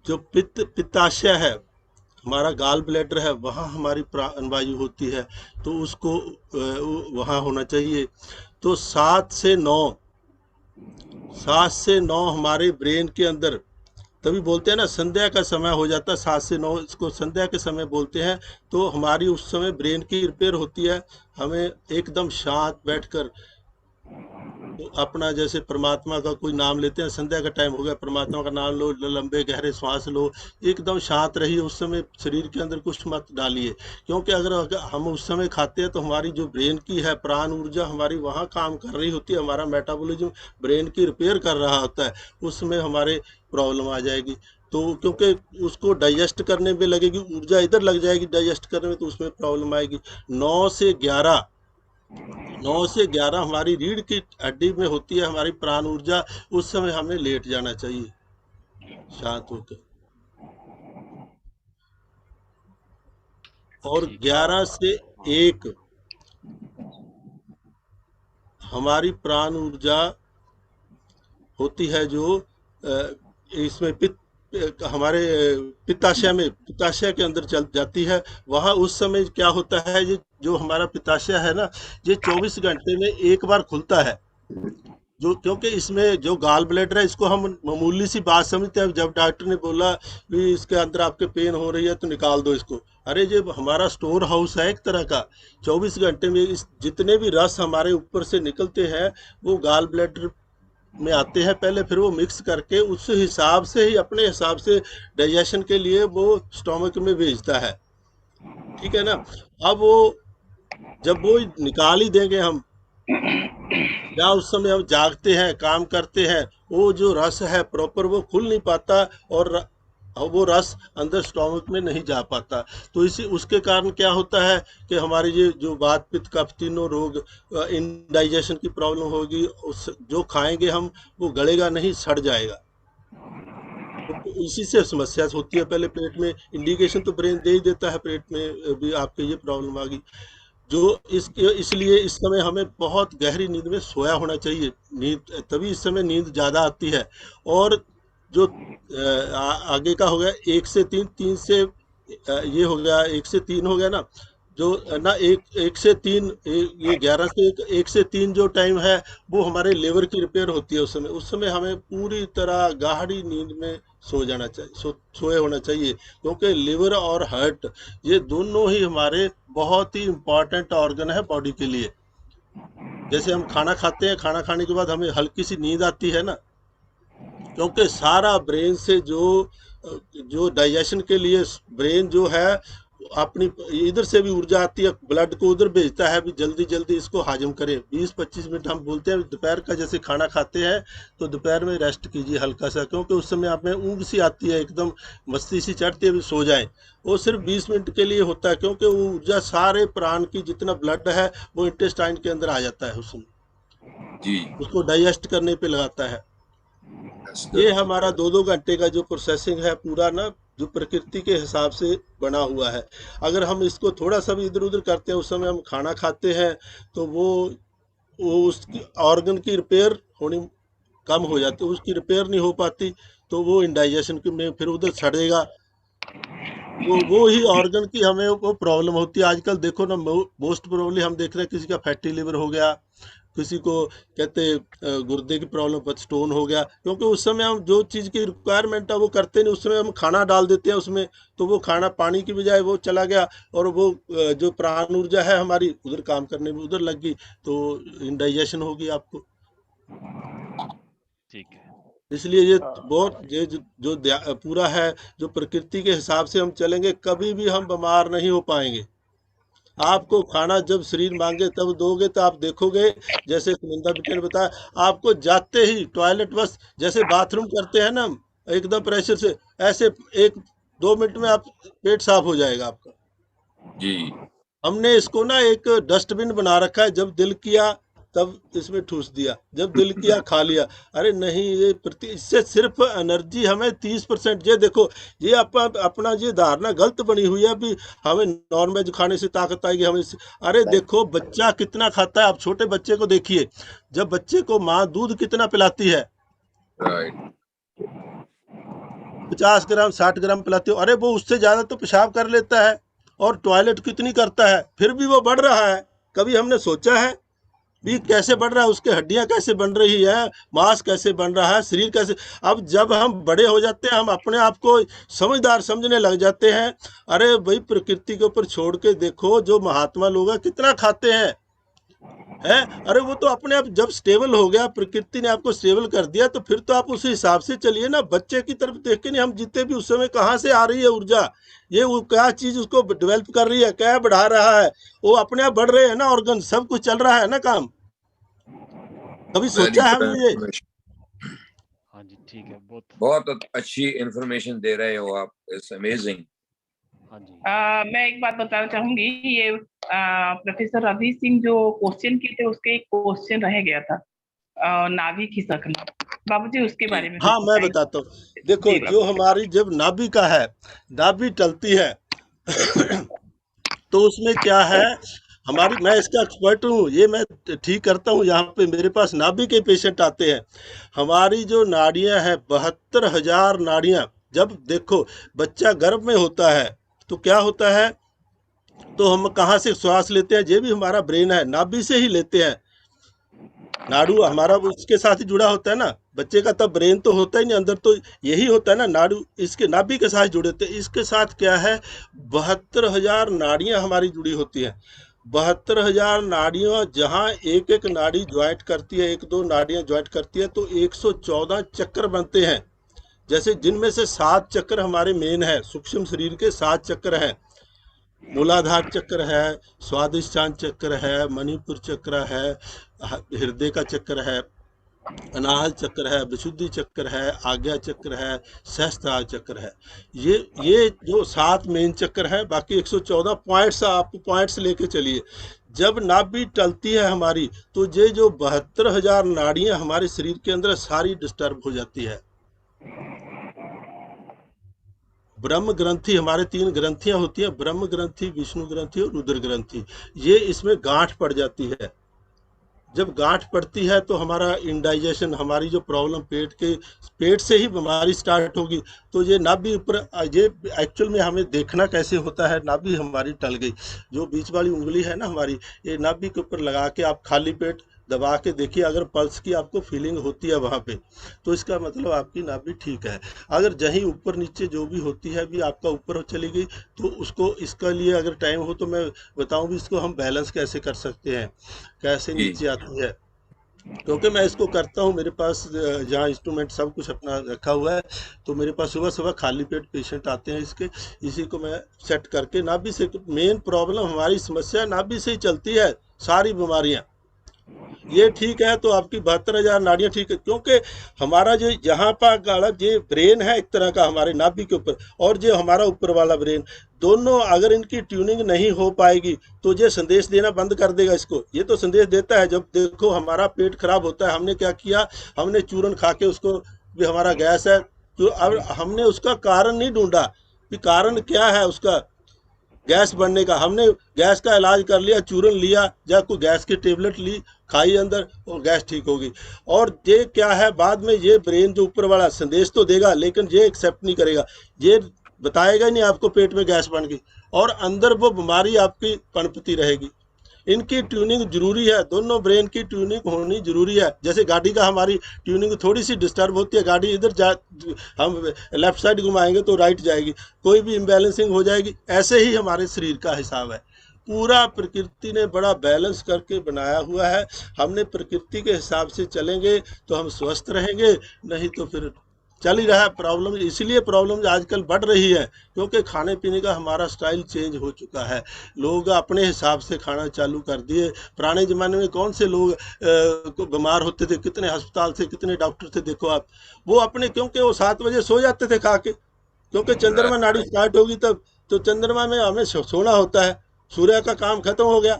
जो पित्ताशय है, हमारा गाल ब्लैडर है, वहाँ हमारी प्राणवायु होती है, तो उसको वहाँ होना चाहिए। तो 7 से 9 हमारे ब्रेन के अंदर, तभी बोलते हैं ना संध्या का समय हो जाता है, 7 से 9 इसको संध्या के समय बोलते हैं। तो हमारी उस समय ब्रेन की रिपेयर होती है, हमें एकदम शांत बैठकर तो अपना, जैसे परमात्मा का कोई नाम लेते हैं, संध्या का टाइम हो गया, परमात्मा का नाम लो, लंबे गहरे श्वास लो, एकदम शांत रहिए। उस समय शरीर के अंदर कुछ मत डालिए, क्योंकि अगर हम उस समय खाते हैं तो हमारी जो ब्रेन की है प्राण ऊर्जा हमारी वहाँ काम कर रही होती है, हमारा मेटाबॉलिज्म ब्रेन की रिपेयर कर रहा होता है, उसमें हमारे प्रॉब्लम आ जाएगी। तो क्योंकि उसको डाइजेस्ट करने में लगेगी ऊर्जा, इधर लग जाएगी डाइजेस्ट करने में, तो उसमें प्रॉब्लम आएगी। 9 से 11 हमारी रीढ़ की हड्डी में होती है हमारी प्राण ऊर्जा, उस समय हमें लेट जाना चाहिए शांत होकर। और 11 से 1 हमारी प्राण ऊर्जा होती है जो इसमें हमारे पित्ताशय के अंदर चल जाती है। वहाँ उस समय क्या होता है, ये जो हमारा पित्ताशय है ना, ये 24 घंटे में एक बार खुलता है, जो क्योंकि इसमें जो गाल ब्लैडर है इसको हम मामूली सी बात समझते हैं। जब डॉक्टर ने बोला भी इसके अंदर आपके पेन हो रही है तो निकाल दो इसको, अरे ये हमारा स्टोर हाउस है एक तरह का। 24 घंटे में इस जितने भी रस हमारे ऊपर से निकलते हैं वो गाल ब्लैडर में आते हैं पहले, फिर वो मिक्स करके उस हिसाब से ही अपने हिसाब से डाइजेशन के लिए वो स्टोमक में भेजता है। ठीक है ना, अब वो जब वो निकाल ही देंगे हम, या उस समय हम जागते हैं काम करते हैं, वो जो रस है प्रॉपर वो खुल नहीं पाता, और वो रस अंदर स्टोमक में नहीं जा पाता। तो इसी उसके कारण क्या होता है कि हमारी ये जो वात पित्त कफ तीनों रोग, इनडाइजेशन की प्रॉब्लम होगी, उस जो खाएंगे हम वो गलेगा नहीं, सड़ जाएगा। तो इसी से समस्या होती है। पहले पेट में इंडिकेशन तो ब्रेन दे ही देता है, पेट में भी आपके ये प्रॉब्लम आ गई। जो इसलिए इस समय हमें बहुत गहरी नींद में सोया होना चाहिए, नींद तभी इस समय नींद ज़्यादा आती है। और जो आगे का हो गया 1 से 3, 3 से ये हो गया 1 से 3 हो गया ना, जो ना 1 से 3, ये 11 से 1 से 3 जो टाइम है वो हमारे लिवर की रिपेयर होती है। उस समय हमें पूरी तरह गाढ़ी नींद में सो जाना चाहिए, सोए होना चाहिए, क्योंकि लिवर और हार्ट ये दोनों ही हमारे बहुत ही इम्पोर्टेंट ऑर्गन है बॉडी के लिए। जैसे हम खाना खाते हैं, खाना खाने के बाद हमें हल्की सी नींद आती है ना, क्योंकि सारा ब्रेन से जो डाइजेशन के लिए ब्रेन जो है अपनी इधर से भी ऊर्जा आती है, ब्लड को उधर भेजता है भी जल्दी जल्दी इसको हाजम करें। 20-25 मिनट हम बोलते हैं दोपहर का, जैसे खाना खाते हैं तो दोपहर में रेस्ट कीजिए हल्का सा, क्योंकि उस समय आप में ऊँग सी आती है, एकदम मस्ती सी चढ़ती है, भी सो जाएं। वो सिर्फ 20 मिनट के लिए होता है, क्योंकि वो ऊर्जा सारे प्राण की जितना ब्लड है वो इंटेस्टाइन के अंदर आ जाता है, उसमें जी, उसको डाइजेस्ट करने पे लगाता है। that's ये good. हमारा 2-2 घंटे का जो प्रोसेसिंग है पूरा ना, जो प्रकृति के हिसाब से बना हुआ है। अगर हम इसको थोड़ा सा भी इधर उधर करते हैं, उस समय हम खाना खाते हैं तो वो उसकी ऑर्गन की रिपेयर होनी कम हो जाती है, उसकी रिपेयर नहीं हो पाती, तो वो इंडाइजेशन में फिर उधर सड़ेगा। वो ही ऑर्गन की हमें वो प्रॉब्लम होती है। आजकल देखो ना, मोस्ट प्रोबेबली हम देख रहे हैं किसी का फैटी लिवर हो गया, किसी को कहते गुर्दे की प्रॉब्लम पर स्टोन हो गया, क्योंकि उस समय हम जो चीज़ की रिक्वायरमेंट है वो करते नहीं, उस समय हम खाना डाल देते हैं उसमें, तो वो खाना पानी की बजाय वो चला गया, और वो जो प्राण ऊर्जा है हमारी उधर काम करने में उधर लग गई, तो इंडाइजेशन होगी आपको। ठीक है। इसलिए ये बहुत ये जो पूरा है, जो प्रकृति के हिसाब से हम चलेंगे कभी भी हम बीमार नहीं हो पाएंगे। आपको खाना जब शरीर मांगे तब दोगे, तो आप देखोगे जैसे सुनंदा बिटिया ने बताया, आपको जाते ही टॉयलेट बस जैसे बाथरूम करते हैं ना एकदम प्रेशर से, ऐसे 1-2 मिनट में आप पेट साफ हो जाएगा आपका। जी, हमने इसको ना एक डस्टबिन बना रखा है, जब दिल किया तब इसमें ठूस दिया, जब दिल किया खा लिया। अरे नहीं, ये इससे सिर्फ एनर्जी हमें 30%, ये देखो ये अपना ये धारणा गलत बनी हुई है भी हमें नॉन वेज खाने से ताकत आएगी हमें अरे देखो बच्चा कितना खाता है, आप छोटे बच्चे को देखिए, जब बच्चे को माँ दूध कितना पिलाती है, राइट, 50 ग्राम 60 ग्राम पिलाती हो, अरे वो उससे ज्यादा तो पेशाब कर लेता है, और टॉयलेट कितनी करता है, फिर भी वो बढ़ रहा है। कभी हमने सोचा है भी कैसे बढ़ रहा है, उसके हड्डियां कैसे बन रही है, मांस कैसे बन रहा है, शरीर कैसे। अब जब हम बड़े हो जाते हैं, हम अपने आप को समझदार समझने लग जाते हैं। अरे भाई प्रकृति के ऊपर छोड़ के देखो, जो महात्मा लोग हैं कितना खाते हैं, अरे वो तो अपने आप जब स्टेबल हो गया, प्रकृति ने आपको स्टेबल कर दिया, तो फिर तो आप उस हिसाब से चलिए ना। बच्चे की तरफ देख के नहीं हम जीते भी, उस समय कहाँ से आ रही है ऊर्जा, ये वो क्या चीज उसको डेवलप कर रही है, क्या बढ़ा रहा है, वो अपने आप बढ़ रहे हैं ना, ऑर्गन सब कुछ चल रहा है ना काम। कभी वेरी सोचा है गुड हमने ये? इंफॉर्मेशन, हाँ जी, ठीक है, बहुत बहुत अच्छी इंफॉर्मेशन दे रहे हो आप, इट्स अमेजिंग। हाँ जी। मैं एक बात बताना चाहूंगी, ये प्रोफेसर रवि सिंह जो क्वेश्चन किए थे उसके एक क्वेश्चन रह गया था, नाभि खिसकना। बाबूजी उसके बारे में हाँ कुछ मैं बताएं। बताता हूँ। देखो जी जो बाबूजी। हमारी जब नाभि का है, नाभि टलती है तो उसमें क्या है, हमारी, मैं इसका एक्सपर्ट हूँ, ये मैं ठीक करता हूँ। यहाँ पे मेरे पास नाभि के पेशेंट आते हैं। हमारी जो नाड़ियाँ हैं 72,000 नाड़ियाँ। जब देखो बच्चा गर्भ में होता है तो क्या होता है, तो हम कहाँ से श्वास लेते हैं, ये भी हमारा ब्रेन है, नाभि से ही लेते हैं। नाड़ू हमारा उसके साथ ही जुड़ा होता है ना, बच्चे का तब ब्रेन तो होता ही नहीं अंदर, तो यही होता है ना, नाड़ू इसके नाभि के साथ जुड़े होते हैं। इसके साथ क्या है, 72,000 नाड़ियां हमारी जुड़ी होती हैं। 72,000 नाड़ियां, जहां एक एक नाड़ी ज्वाइंट करती है, 1-2 नाड़ियां ज्वाइंट करती है, तो 114 चक्र बनते हैं। जैसे जिनमें से 7 चक्र हमारे मेन है, सूक्ष्म शरीर के 7 चक्र हैं। मूलाधार चक्र है, स्वादिष्ठान चक्र है, मणिपुर चक्र है, हृदय का चक्र है, अनाहत चक्र है, विशुद्धि चक्र है, आज्ञा चक्र है, सहस्त्रार चक्र है। ये जो 7 मेन चक्र हैं, बाकी 114 पॉइंट्स, आप पॉइंट्स लेके चलिए। जब नाभि टलती है हमारी, तो ये जो 72,000 नाड़ियां हमारे शरीर के अंदर सारी डिस्टर्ब हो जाती है। ब्रह्म ग्रंथि, हमारे 3 ग्रंथियां होती हैं, ब्रह्म ग्रंथि, विष्णु ग्रंथि और रुद्र ग्रंथि। ये इसमें गांठ पड़ जाती है, जब गांठ पड़ती है तो हमारा इंडाइजेशन, हमारी जो प्रॉब्लम पेट से ही बीमारी स्टार्ट होगी। तो ये नाभि ऊपर, ये एक्चुअल में हमें देखना कैसे होता है, नाभि हमारी टल गई, जो बीच वाली उंगली है ना हमारी, ये नाभि के ऊपर लगा के आप खाली पेट दबा के देखिए, अगर पल्स की आपको फीलिंग होती है वहाँ पे, तो इसका मतलब आपकी नाभि ठीक है। अगर जहीं ऊपर नीचे जो भी होती है भी आपका ऊपर चली गई, तो उसको, इसका लिए अगर टाइम हो तो मैं बताऊं भी इसको हम बैलेंस कैसे कर सकते हैं, कैसे जी नीचे आती है। क्योंकि मैं इसको करता हूँ, मेरे पास जहाँ इंस्ट्रूमेंट सब कुछ अपना रखा हुआ है, तो मेरे पास सुबह सुबह खाली पेट पेशेंट आते हैं इसके, इसी को मैं सेट करके, नाभि से मेन प्रॉब्लम, हमारी समस्या नाभि से ही चलती है, सारी बीमारियां। ये ठीक है तो आपकी 72,000 नाड़ियां ठीक है, क्योंकि हमारा जो यहाँ पर गाड़ा ये ब्रेन है एक तरह का हमारे नाभि के ऊपर, और जो हमारा ऊपर वाला ब्रेन, दोनों अगर इनकी ट्यूनिंग नहीं हो पाएगी तो ये संदेश देना बंद कर देगा इसको। ये तो संदेश देता है, जब देखो हमारा पेट खराब होता है, हमने क्या किया, हमने चूरन खा के उसको, भी हमारा गैस है, तो अब हमने उसका कारण नहीं ढूंढा कि कारण क्या है उसका गैस बनने का, हमने गैस का इलाज कर लिया, चूरन लिया या कोई गैस की टेबलेट ली, खाई अंदर, और गैस ठीक होगी। और ये क्या है, बाद में ये ब्रेन जो ऊपर वाला संदेश तो देगा, लेकिन ये एक्सेप्ट नहीं करेगा, ये बताएगा ही नहीं आपको पेट में गैस बन गई, और अंदर वो बीमारी आपकी पनपती रहेगी। इनकी ट्यूनिंग जरूरी है, दोनों ब्रेन की ट्यूनिंग होनी जरूरी है। जैसे गाड़ी का हमारी ट्यूनिंग थोड़ी सी डिस्टर्ब होती है, गाड़ी इधर जा, हम लेफ्ट साइड घुमाएंगे तो राइट जाएगी, कोई भी इम्बैलेंसिंग हो जाएगी। ऐसे ही हमारे शरीर का हिसाब है, पूरा प्रकृति ने बड़ा बैलेंस करके बनाया हुआ है। हमने प्रकृति के हिसाब से चलेंगे तो हम स्वस्थ रहेंगे, नहीं तो फिर चल ही रहा है प्रॉब्लम। इसलिए प्रॉब्लम आजकल बढ़ रही है, क्योंकि खाने पीने का हमारा स्टाइल चेंज हो चुका है, लोग अपने हिसाब से खाना चालू कर दिए। पुराने ज़माने में कौन से लोग बीमार होते थे, कितने अस्पताल से कितने डॉक्टर थे, देखो आप, वो अपने, क्योंकि वो 7 बजे सो जाते थे खा के, क्योंकि चंद्रमा नाड़ी स्टार्ट होगी तब, तो चंद्रमा में हमें सोना होता है, सूर्य का काम खत्म हो गया।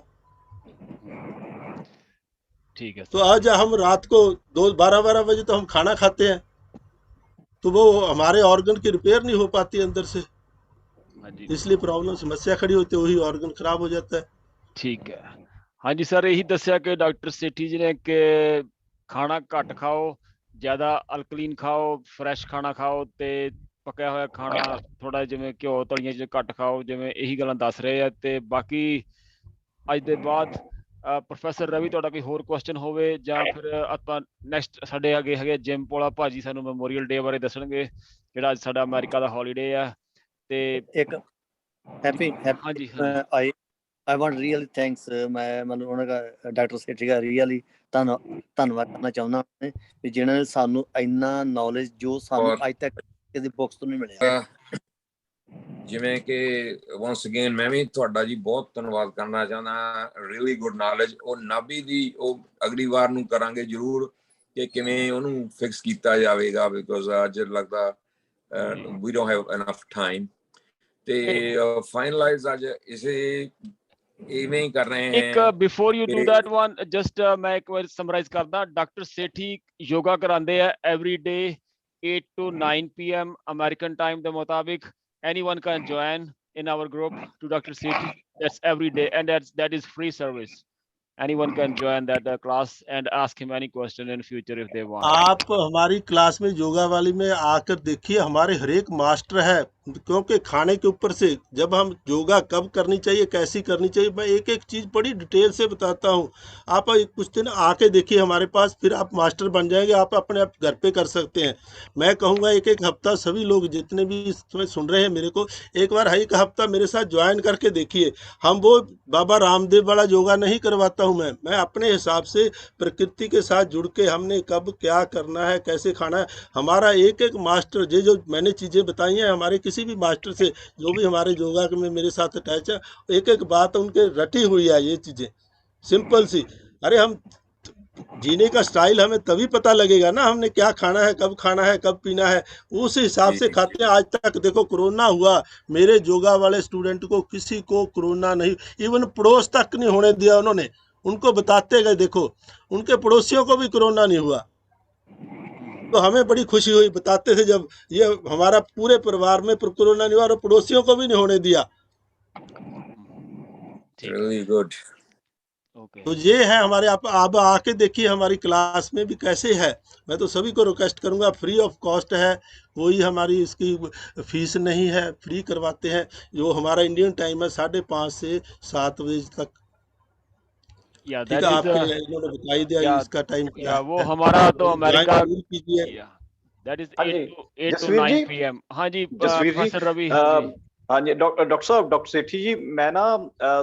ठीक है तो सर। आज हम रात को 12 बजे तो हम खाना खाते हैं, तो वो हमारे ऑर्गन की रिपेयर नहीं हो पाती अंदर से, हाँ जी इसलिए प्रॉब्लम, समस्या खड़ी होती है, वही ऑर्गन खराब हो जाता है। ठीक है। हाँ जी सर, यही दसिया कि डॉक्टर सेठी जी ने कि खाना घट खाओ, ਜ਼ਿਆਦਾ ਅਲਕਲੀਨ ਖਾਓ, ਫਰੈਸ਼ ਖਾਣਾ ਖਾਓ ਤੇ ਪੱਕਿਆ ਹੋਇਆ ਖਾਣਾ ਥੋੜਾ ਜਿਵੇਂ ਘਿਓ ਤਲੀਆਂ ਚੀਜ਼ਾਂ ਘੱਟ ਖਾਓ, ਜਿਵੇਂ ਇਹੀ ਗੱਲਾਂ ਦੱਸ ਰਹੇ ਆ। ਤੇ ਬਾਕੀ ਅੱਜ ਦੇ ਬਾਅਦ ਪ੍ਰੋਫੈਸਰ ਰਵੀ, ਤੁਹਾਡਾ ਕੋਈ ਹੋਰ ਕੁਐਸਚਨ ਹੋਵੇ ਜਾਂ ਫਿਰ ਆਪਾਂ ਨੈਕਸਟ, ਸਾਡੇ ਅੱਗੇ ਹੈਗੇ ਜਿਮ ਪੋਲਾ ਭਾਜੀ, ਸਾਨੂੰ ਮੈਮੋਰੀਅਲ ਡੇ ਬਾਰੇ ਦੱਸਣਗੇ, ਜਿਹੜਾ ਅੱਜ ਸਾਡਾ ਅਮਰੀਕਾ ਦਾ ਹੌਲੀਡੇ ਆ। ਤੇ ਇੱਕ हैप्पी ਹਾਂਜੀ आई वांट रियली थैंक्स, मैं मतलब ਉਹਨਾਂ ਦਾ ਡਾਕਟਰ ਸੇਠੀ ਦਾ ਰਿयली ਧੰਨਵਾਦ ਕਰਨਾ ਚਾਹੁੰਦਾ ਹਾਂ ਵੀ ਜਿਨ੍ਹਾਂ ਨੇ ਸਾਨੂੰ ਇੰਨਾ ਨੌਲੇਜ ਜੋ ਸਾਨੂੰ ਅੱਜ ਤੱਕ ਕਿਸੇ ਬੁੱਕਸ ਤੋਂ ਨਹੀਂ ਮਿਲਿਆ। ਜਿਵੇਂ ਕਿ ਵਾਂਸ ਅਗੇਨ ਮੈਂ ਵੀ ਤੁਹਾਡਾ ਜੀ ਬਹੁਤ ਧੰਨਵਾਦ ਕਰਨਾ ਚਾਹੁੰਦਾ, ਰੀਅਲੀ ਗੁੱਡ ਨੌਲੇਜ। ਉਹ ਨਾਭੀ ਦੀ ਉਹ ਅਗਲੀ ਵਾਰ ਨੂੰ ਕਰਾਂਗੇ ਜ਼ਰੂਰ ਕਿ ਕਿਵੇਂ ਉਹਨੂੰ ਫਿਕਸ ਕੀਤਾ ਜਾਵੇਗਾ, ਬਿਕੋਜ਼ ਅੱਜ ਲੱਗਦਾ we don't have enough time. ਤੇ ਫਾਈਨਲਾਈਜ਼ ਅੱਜ ਇਸੇ ਇਵੇਂ ਹੀ ਕਰ ਰਹੇ हैं। ਇੱਕ before you do that one, just ਮੈਂ ਇੱਕ ਵਾਰ ਸਮਰਾਈਜ਼ ਕਰਦਾ, ਡਾਕਟਰ ਸੇਠੀ ਯੋਗਾ ਕਰਾਉਂਦੇ ਆ every day 8 to 9 PM American time ਦੇ ਮੁਤਾबिक। anyone can join in our group to Dr. Sethi. That's every day, and that is free service. Anyone can join that class and ask him any question in future if they want. आप हमारी class में योगा वाली में आकर देखिए, हमारे हर एक master है, क्योंकि खाने के ऊपर से जब हम योगा कब करनी चाहिए, कैसी करनी चाहिए, मैं एक एक चीज़ बड़ी डिटेल से बताता हूँ। आप कुछ दिन आके देखिए हमारे पास, फिर आप मास्टर बन जाएंगे, आप अपने आप घर पे कर सकते हैं। मैं कहूँगा एक एक हफ्ता सभी लोग जितने भी इस समय सुन रहे हैं मेरे को, एक बार एक हफ्ता मेरे साथ ज्वाइन करके देखिए। हम वो बाबा रामदेव वाला योगा नहीं करवाता हूँ, मैं अपने हिसाब से प्रकृति के साथ जुड़ के, हमने कब क्या करना है, कैसे खाना है, हमारा एक एक मास्टर, जो मैंने चीज़ें बताई हैं, हमारे किसी भी मास्टर से जो भी हमारे योगा में मेरे साथ अटैच है, एक एक बात उनके रटी हुई है, ये चीज़ें सिंपल सी। अरे हम जीने का स्टाइल हमें तभी पता लगेगा ना, हमने क्या खाना है, कब खाना है, कब पीना है, उस हिसाब से खाते हैं। आज तक देखो कोरोना हुआ, मेरे योगा वाले स्टूडेंट को किसी को कोरोना नहीं, इवन पड़ोस तक नहीं होने दिया उन्होंने, उनको बताते गए, देखो उनके पड़ोसियों को भी कोरोना नहीं हुआ। तो हमें बड़ी खुशी हुई, बताते थे जब ये हमारा पूरे परिवार में कोरोना नहीं हुआ और पड़ोसियों को भी नहीं होने दिया। Really good. ओके तो ये है हमारे, आप आके देखिए हमारी क्लास में भी कैसे है। मैं तो सभी को रिक्वेस्ट करूंगा, फ्री ऑफ कॉस्ट है, कोई हमारी इसकी फीस नहीं है, फ्री करवाते हैं। जो हमारा इंडियन टाइम है 5:30 से 7 बजे तक। या ठीक दैट है, इज आपके इन्होंने बताई दिया या इसका टाइम क्या या वो है, हमारा तो तो ज्वाइन अमेरिका जरूर कीजिए। या दैट इज हाँ 8 जी to जसवीर 9 जी, PM। हाँ जी ਜਸਵੀਰ ਜੀ प्रोफेसर रवि। हाँ जी हाँ जी ਡਾਕਟਰ ਸਾਹਿਬ, ਡਾਕਟਰ ਸੇਠੀ ਜੀ, ਮੈਂ ਨਾ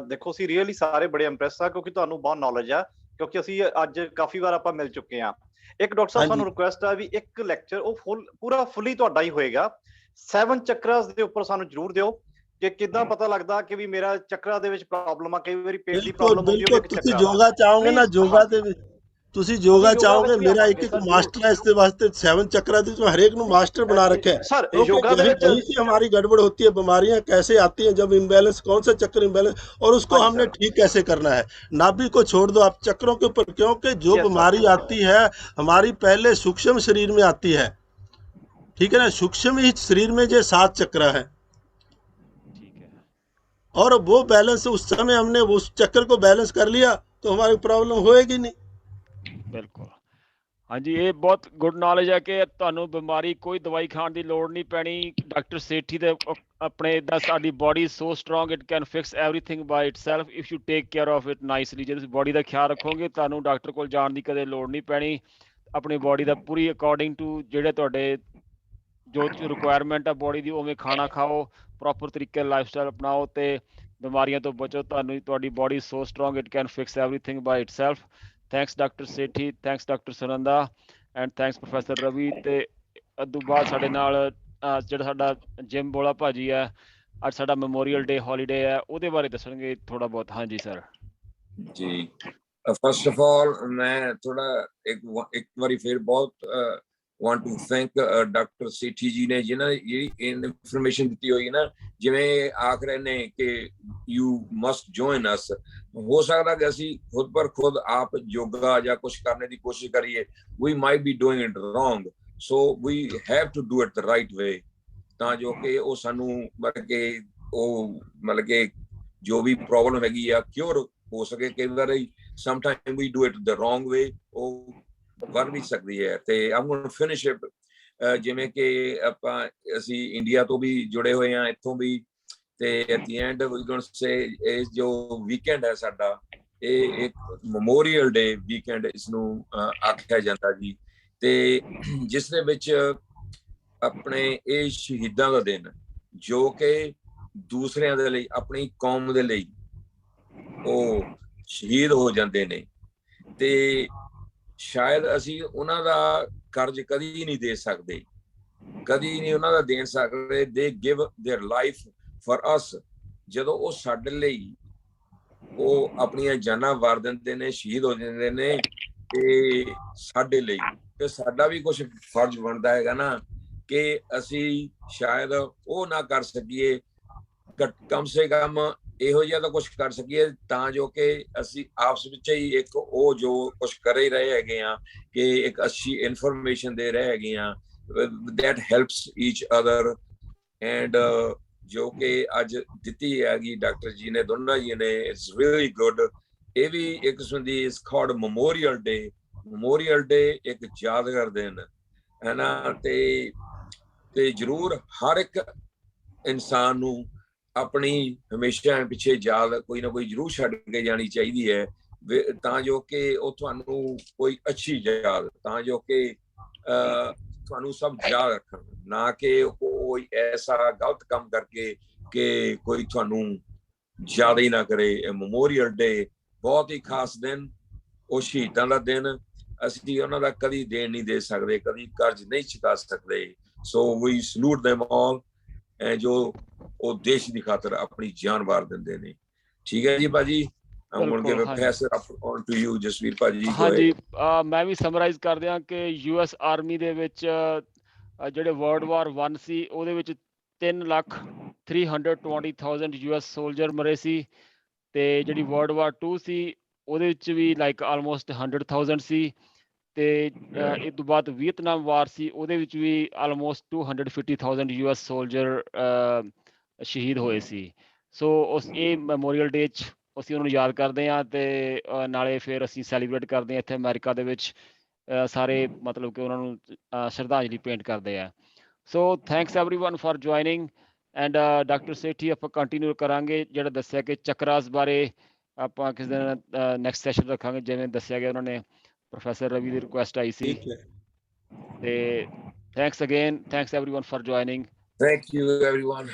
ਦੇਖੋ ਅਸੀਂ ਰੀਅਲੀ ਸਾਰੇ ਬੜੇ ਇੰਪ੍ਰੈਸ ਆ ਕਿਉਂਕਿ ਤੁਹਾਨੂੰ ਬਹੁਤ ਨੌਲੇਜ ਆ, ਕਿਉਂਕਿ ਅਸੀਂ ਅੱਜ ਕਾਫੀ ਵਾਰ ਆਪਾਂ ਮਿਲ ਚੁੱਕੇ ਆ। ਇੱਕ ਡਾਕਟਰ ਸਾਹਿਬ हाँ जी, ਸਾਨੂੰ ਰਿਕੁਐਸਟ ਆ ਵੀ ਇੱਕ ਲੈਕਚਰ ਉਹ ਪੂਰਾ ਫੁੱਲੀ ਤੁਹਾਡਾ ਹੀ ਹੋਏਗਾ। 7 ਚੱਕਰਾਸ ਦੇ ਉੱਪਰ ਸਾਨੂੰ ਜ਼ਰੂਰ ਦਿਓ ਕਿ ਕਿੱਦਾਂ ਪਤਾ ਲੱਗਦਾ ਕਿ ਵੀ ਮੇਰਾ ਚੱਕਰਾਂ ਦੇ ਵਿੱਚ ਪ੍ਰੋਬਲਮ ਆ। ਕਈ ਵਾਰੀ ਪੇਟ ਦੀ बिल्कुल ਪ੍ਰੋਬਲਮ ਹੁੰਦੀ बिल्कुल। ਹੋਵੇ, ਇੱਕ ਤੁਸੀਂ ਚੱਕਰਾਂ ਦਾ। ਯੋਗਾ ਚਾਹੋਗੇ ਨਾ, ਪਲੀਜ਼ ਯੋਗਾ ਹਾਂ ਦੇ ਵਿੱਚ ਤੁਸੀਂ ਅਸੀਂ ਯੋਗਾ ਯੋਗਾ ਚਾਹੋਗੇ, ਵਿੱਚ ਵੀ ਮੇਰਾ ਆਵਾਂਗੇ ਇੱਕ ਸਰ, ਜ਼ਰੂਰ। ਮਾਸਟਰ ਹੈ इसके वास्ते 7 चक्रा दी जो हरेक नु मास्टर बना रखे है, ਸਰ क्योंकि ਯੋਗਾ ਦੇ यही ਵਿੱਚ यही से हमारी गड़बड़ होती है। बीमारियां कैसे आती हैं, जब इम्बैलेंस, कौन सा चक्कर इम्बैलेंस, और उसको ਹਾਂਜੀ हमने ਸਰ, ठीक कैसे करना है। नाभि को छोड़ दो आप चक्रों के ऊपर, क्योंकि जो यस सर, बीमारी आती है हमारी पहले सूक्ष्म शरीर में आती है। ठीक है ना, सूक्ष्म ही शरीर में जो 7 चक्र है, ठीक है और वो बैलेंस उस समय हमने उस चक्कर को बैलेंस कर लिया तो हमारी प्रॉब्लम होएगी नहीं। बिल्कुल। हाँ जी ਇਹ ਬਹੁਤ ਗੁੱਡ ਨੌਲੇਜ ਹੈ ਕਿ ਤੁਹਾਨੂੰ ਬਿਮਾਰੀ ਕੋਈ ਦਵਾਈ ਖਾਣ ਦੀ ਲੋੜ ਨਹੀਂ ਪੈਣੀ। ਡਾਕਟਰ ਸੇਠੀ ਦੇ ਆਪਣੇ ਇਦਾਂ ਸਾਡੀ body so strong it can fix everything by itself if you take care of it nicely. ਜੇ ਤੁਸੀਂ ਬੋਡੀ ਦਾ ਖਿਆਲ ਰੱਖੋਗੇ ਤੁਹਾਨੂੰ ਡਾਕਟਰ ਕੋਲ ਜਾਣ ਦੀ ਕਦੇ ਲੋੜ ਨਹੀਂ ਪੈਣੀ। ਆਪਣੀ ਬੋਡੀ ਦਾ ਪੂਰੀ ਅਕੋਰਡਿੰਗ ਟੂ ਜਿਹੜੇ ਤੁਹਾਡੇ ਜੋ ਰਿਕੁਆਇਰਮੈਂਟ ਆ ਬੋਡੀ ਦੀ ਉਵੇਂ ਖਾਣਾ ਖਾਓ, ਪ੍ਰੋਪਰ ਤਰੀਕੇ ਨਾਲ ਲਾਈਫਸਟਾਈਲ ਅਪਣਾਓ ਤੇ ਬਿਮਾਰੀਆਂ ਤੋਂ ਬਚੋ। ਤੁਹਾਨੂੰ ਤੁਹਾਡੀ body so strong it can fix everything by itself. Thanks doctor Sethi, thanks doctor Sunanda and thanks professor Ravi. ਤੇ ਉਦੋਂ ਬਾਅਦ ਸਾਡੇ ਨਾਲ ਜਿਹੜਾ ਸਾਡਾ ਜਿਮ ਬੋਲਾ ਭਾਜੀ ਹੈ, ਅੱਜ ਸਾਡਾ ਮੈਮੋਰੀਅਲ ਡੇ ਹੌਲੀਡੇ ਹੈ, ਉਹਦੇ ਬਾਰੇ ਦੱਸਣਗੇ ਥੋੜਾ ਬਹੁਤ। ਹਾਂਜੀ ਸਰ ਜੀ ਫਸਟ ਆਫ ਆਲ ਮੈਂ ਥੋੜਾ ਇੱਕ ਵਾਰੀ ਫਿਰ ਬਹੁਤ want to thank doctor Sethi ਜੀ ਨੇ ਜਿਨ੍ਹਾਂ ਨੇ ਜਿਹੜੀ ਇਨਫੋਰਮੇਸ਼ਨ ਦਿੱਤੀ ਹੋਈ ਨਾ, ਜਿਵੇਂ ਆਖ ਰਹੇ ਨੇ ਕਿ ਯੂ ਮਸਟ ਜੁਆਇਨ ਅਸ। ਹੋ ਸਕਦਾ ਕਿ ਅਸੀਂ ਖੁਦ ਪਰ ਖੁਦ ਆਪ ਯੋਗਾ ਜਾਂ ਕੁਝ ਕਰਨੇ ਦੀ ਕੋਸ਼ਿਸ਼ ਕਰੀਏ, we might be doing it wrong, so we have to do it the right way, ਤਾਂ ਜੋ ਕਿ ਉਹ ਸਾਨੂੰ ਮਤਲਬ ਕਿ ਜੋ ਵੀ ਪ੍ਰੋਬਲਮ ਹੈਗੀ ਆ ਕਿਉਰ ਹੋ ਸਕੇ। ਕਈ ਵਾਰੀ sometime we do it the wrong way, ਉਹ ਬਣ ਵੀ ਸਕਦੀ ਹੈ। ਤੇ I'm going to finish it, ਜਿਵੇਂ ਕਿ ਅਸੀਂ ਇੰਡੀਆ ਤੋਂ ਵੀ ਜੁੜੇ ਹੋਏ ਹਾਂ, ਇੱਥੋਂ ਵੀ। ਤੇ at the end we going to say ਇਹ ਜੋ ਵੀਕਐਂਡ ਹੈ ਸਾਡਾ, ਇਹ ਇੱਕ ਮੈਮੋਰੀਅਲ ਡੇ ਵੀਕਐਂਡ ਇਸ ਨੂੰ ਆਖਿਆ ਜਾਂਦਾ ਜੀ। ਤੇ ਜਿਸ ਦੇ ਵਿੱਚ ਆਪਣੇ ਇਹ ਸ਼ਹੀਦਾਂ ਦਾ ਦਿਨ, ਜੋ ਕਿ ਦੂਸਰਿਆਂ ਦੇ ਲਈ, ਆਪਣੀ ਕੌਮ ਦੇ ਲਈ ਉਹ ਸ਼ਹੀਦ ਹੋ ਜਾਂਦੇ ਨੇ, ਤੇ ਸ਼ਾਇਦ ਅਸੀਂ ਉਹਨਾਂ ਦਾ ਕਰਜ਼ ਕਦੀ ਨਹੀਂ ਦੇ ਸਕਦੇ, ਕਦੀ ਨਹੀਂ ਉਹਨਾਂ ਦਾ ਦੇ ਸਕਦੇ। ਦੇ give their life for us. ਜਦੋਂ ਉਹ ਸਾਡੇ ਲਈ ਉਹ ਆਪਣੀਆਂ ਜਾਨਾਂ ਵਾਰ ਦਿੰਦੇ ਨੇ, ਸ਼ਹੀਦ ਹੋ ਜਾਂਦੇ ਨੇ, ਤੇ ਸਾਡੇ ਲਈ ਤੇ ਸਾਡਾ ਵੀ ਕੁਝ ਫਰਜ਼ ਬਣਦਾ ਹੈਗਾ ਨਾ ਕਿ ਅਸੀਂ ਸ਼ਾਇਦ ਉਹ ਨਾ ਕਰ ਸਕੀਏ, ਕਮ ਸੇ ਕਮ ਇਹੋ ਜਿਹਾ ਤਾਂ ਕੁਝ ਕਰ ਸਕੀਏ ਤਾਂ ਜੋ ਕਿ ਅਸੀਂ ਆਪਸ ਵਿੱਚ ਹੀ ਇੱਕ ਉਹ ਜੋ ਕੁਝ ਕਰ ਹੀ ਰਹੇ ਹੈਗੇ ਆ ਕਿ ਇੱਕ ਅੱਛੀ ਇਨਫੋਰਮੇਸ਼ਨ ਦੇ ਰਹੇ ਹੈਗੇ ਆ, that helps each other। and ਜੋ ਕਿ ਅੱਜ ਦਿੱਤੀ ਹੈਗੀ ਡਾਕਟਰ ਜੀ ਨੇ, ਦੋਨਾਂ ਜੀ ਨੇ, ਇਟਸ ਰੀਅਲੀ ਗੁੱਡ। ਇਹ ਵੀ ਇੱਕ ਕਿਸਮ ਦੀ it's called memorial day. Memorial day ਇੱਕ ਯਾਦਗਾਰ ਦਿਨ ਹੈ ਨਾ। ਤੇ ਜ਼ਰੂਰ ਹਰ ਇੱਕ ਇਨਸਾਨ ਨੂੰ ਆਪਣੀ ਹਮੇਸ਼ਾ ਪਿੱਛੇ ਯਾਦ ਕੋਈ ਨਾ ਕੋਈ ਜ਼ਰੂਰ ਛੱਡ ਕੇ ਜਾਣੀ ਚਾਹੀਦੀ ਹੈ, ਤਾਂ ਜੋ ਕਿ ਉਹ ਤੁਹਾਨੂੰ ਕੋਈ ਅੱਛੀ ਯਾਦ, ਤਾਂ ਜੋ ਕਿ ਤੁਹਾਨੂੰ ਸਭ ਯਾਦ ਰੱਖਣ, ਨਾ ਕਿ ਕੋਈ ਐਸਾ ਗਲਤ ਕੰਮ ਕਰਕੇ ਕਿ ਕੋਈ ਤੁਹਾਨੂੰ ਯਾਦ ਹੀ ਨਾ ਕਰੇ। ਮੈਮੋਰੀਅਲ ਡੇ ਬਹੁਤ ਹੀ ਖਾਸ ਦਿਨ, ਉਹ ਸ਼ਹੀਦਾਂ ਦਾ ਦਿਨ। ਅਸੀਂ ਉਹਨਾਂ ਦਾ ਕਦੀ ਦੇਣ ਨਹੀਂ ਦੇ ਸਕਦੇ, ਕਦੀ ਕਰਜ਼ ਨਹੀਂ ਚੁਕਾ ਸਕਦੇ। ਸੋ ਵੀ ਸਲੂਟ them all, ਜੋ ਉਹ ਦੇਸ਼ ਦੀ ਖਾਤਰ ਆਪਣੀ ਜਾਨ ਵਾਰ ਦਿੰਦੇ ਨੇ। ਠੀਕ ਹੈ ਜੀ ਭਾਜੀ, I'm going to give a pass it up on to you, Jasvir ਭਾਜੀ। ਹਾਂਜੀ ਮੈਂ ਵੀ ਸਮਰਾਈਜ਼ ਕਰ ਦਿਆਂ ਕਿ ਯੂਐਸ ਆਰਮੀ ਦੇ ਵਿੱਚ ਜਿਹੜੇ ਵਰਲਡ ਵਾਰ 1 ਸੀ ਉਹਦੇ ਵਿੱਚ 3,320,000 ਯੂਐਸ ਸੋਲਜਰ ਮਰੇ ਸੀ। ਤੇ ਜਿਹੜੀ ਵਰਲਡ ਵਾਰ 2 ਸੀ ਉਹਦੇ ਵਿੱਚ ਵੀ ਲਾਈਕ ਆਲਮੋਸਟ 100,000 ਸੀ। ਤੇ ਇਸ ਤੋਂ ਬਾਅਦ ਵੀਅਤਨਾਮ ਵਾਰ ਸੀ, ਉਹਦੇ ਵਿੱਚ ਵੀ ਆਲਮੋਸਟ 250,000 ਯੂਐਸ ਸੋਲਜਰ ਸ਼ਹੀਦ ਹੋਏ ਸੀ। ਸੋ ਉਸ ਇਹ ਮੈਮੋਰੀਅਲ ਡੇ 'ਚ ਅਸੀਂ ਉਹਨਾਂ ਨੂੰ ਯਾਦ ਕਰਦੇ ਹਾਂ ਤੇ ਨਾਲੇ ਫਿਰ ਅਸੀਂ ਸੈਲੀਬ੍ਰੇਟ ਕਰਦੇ ਹਾਂ ਇੱਥੇ ਅਮਰੀਕਾ ਦੇ ਵਿੱਚ ਸਾਰੇ ਮਤਲਬ ਕਿ ਉਹਨਾਂ ਨੂੰ ਸ਼ਰਧਾਂਜਲੀ ਪੇਂਟ ਕਰਦੇ ਆ। So thanks everyone for joining and doctor Sethi ਆਪਾਂ ਕੰਟੀਨਿਊ ਕਰਾਂਗੇ ਜਿਹੜਾ ਦੱਸਿਆ ਕਿ ਚੱਕਰਾਸ ਬਾਰੇ ਆਪਾਂ ਕਿਸੇ ਦਿਨ ਨੈਕਸਟ ਸੈਸ਼ਨ ਰੱਖਾਂਗੇ ਜਿਵੇਂ ਦੱਸਿਆ ਗਿਆ ਉਹਨਾਂ ਨੇ ਪ੍ਰੋਫੈਸਰ ਰਵੀ ਦੀ ਰਿਕੁਐਸਟ ਆਈ ਸੀ ਤੇ thanks again thanks everyone for joining Thank you everyone.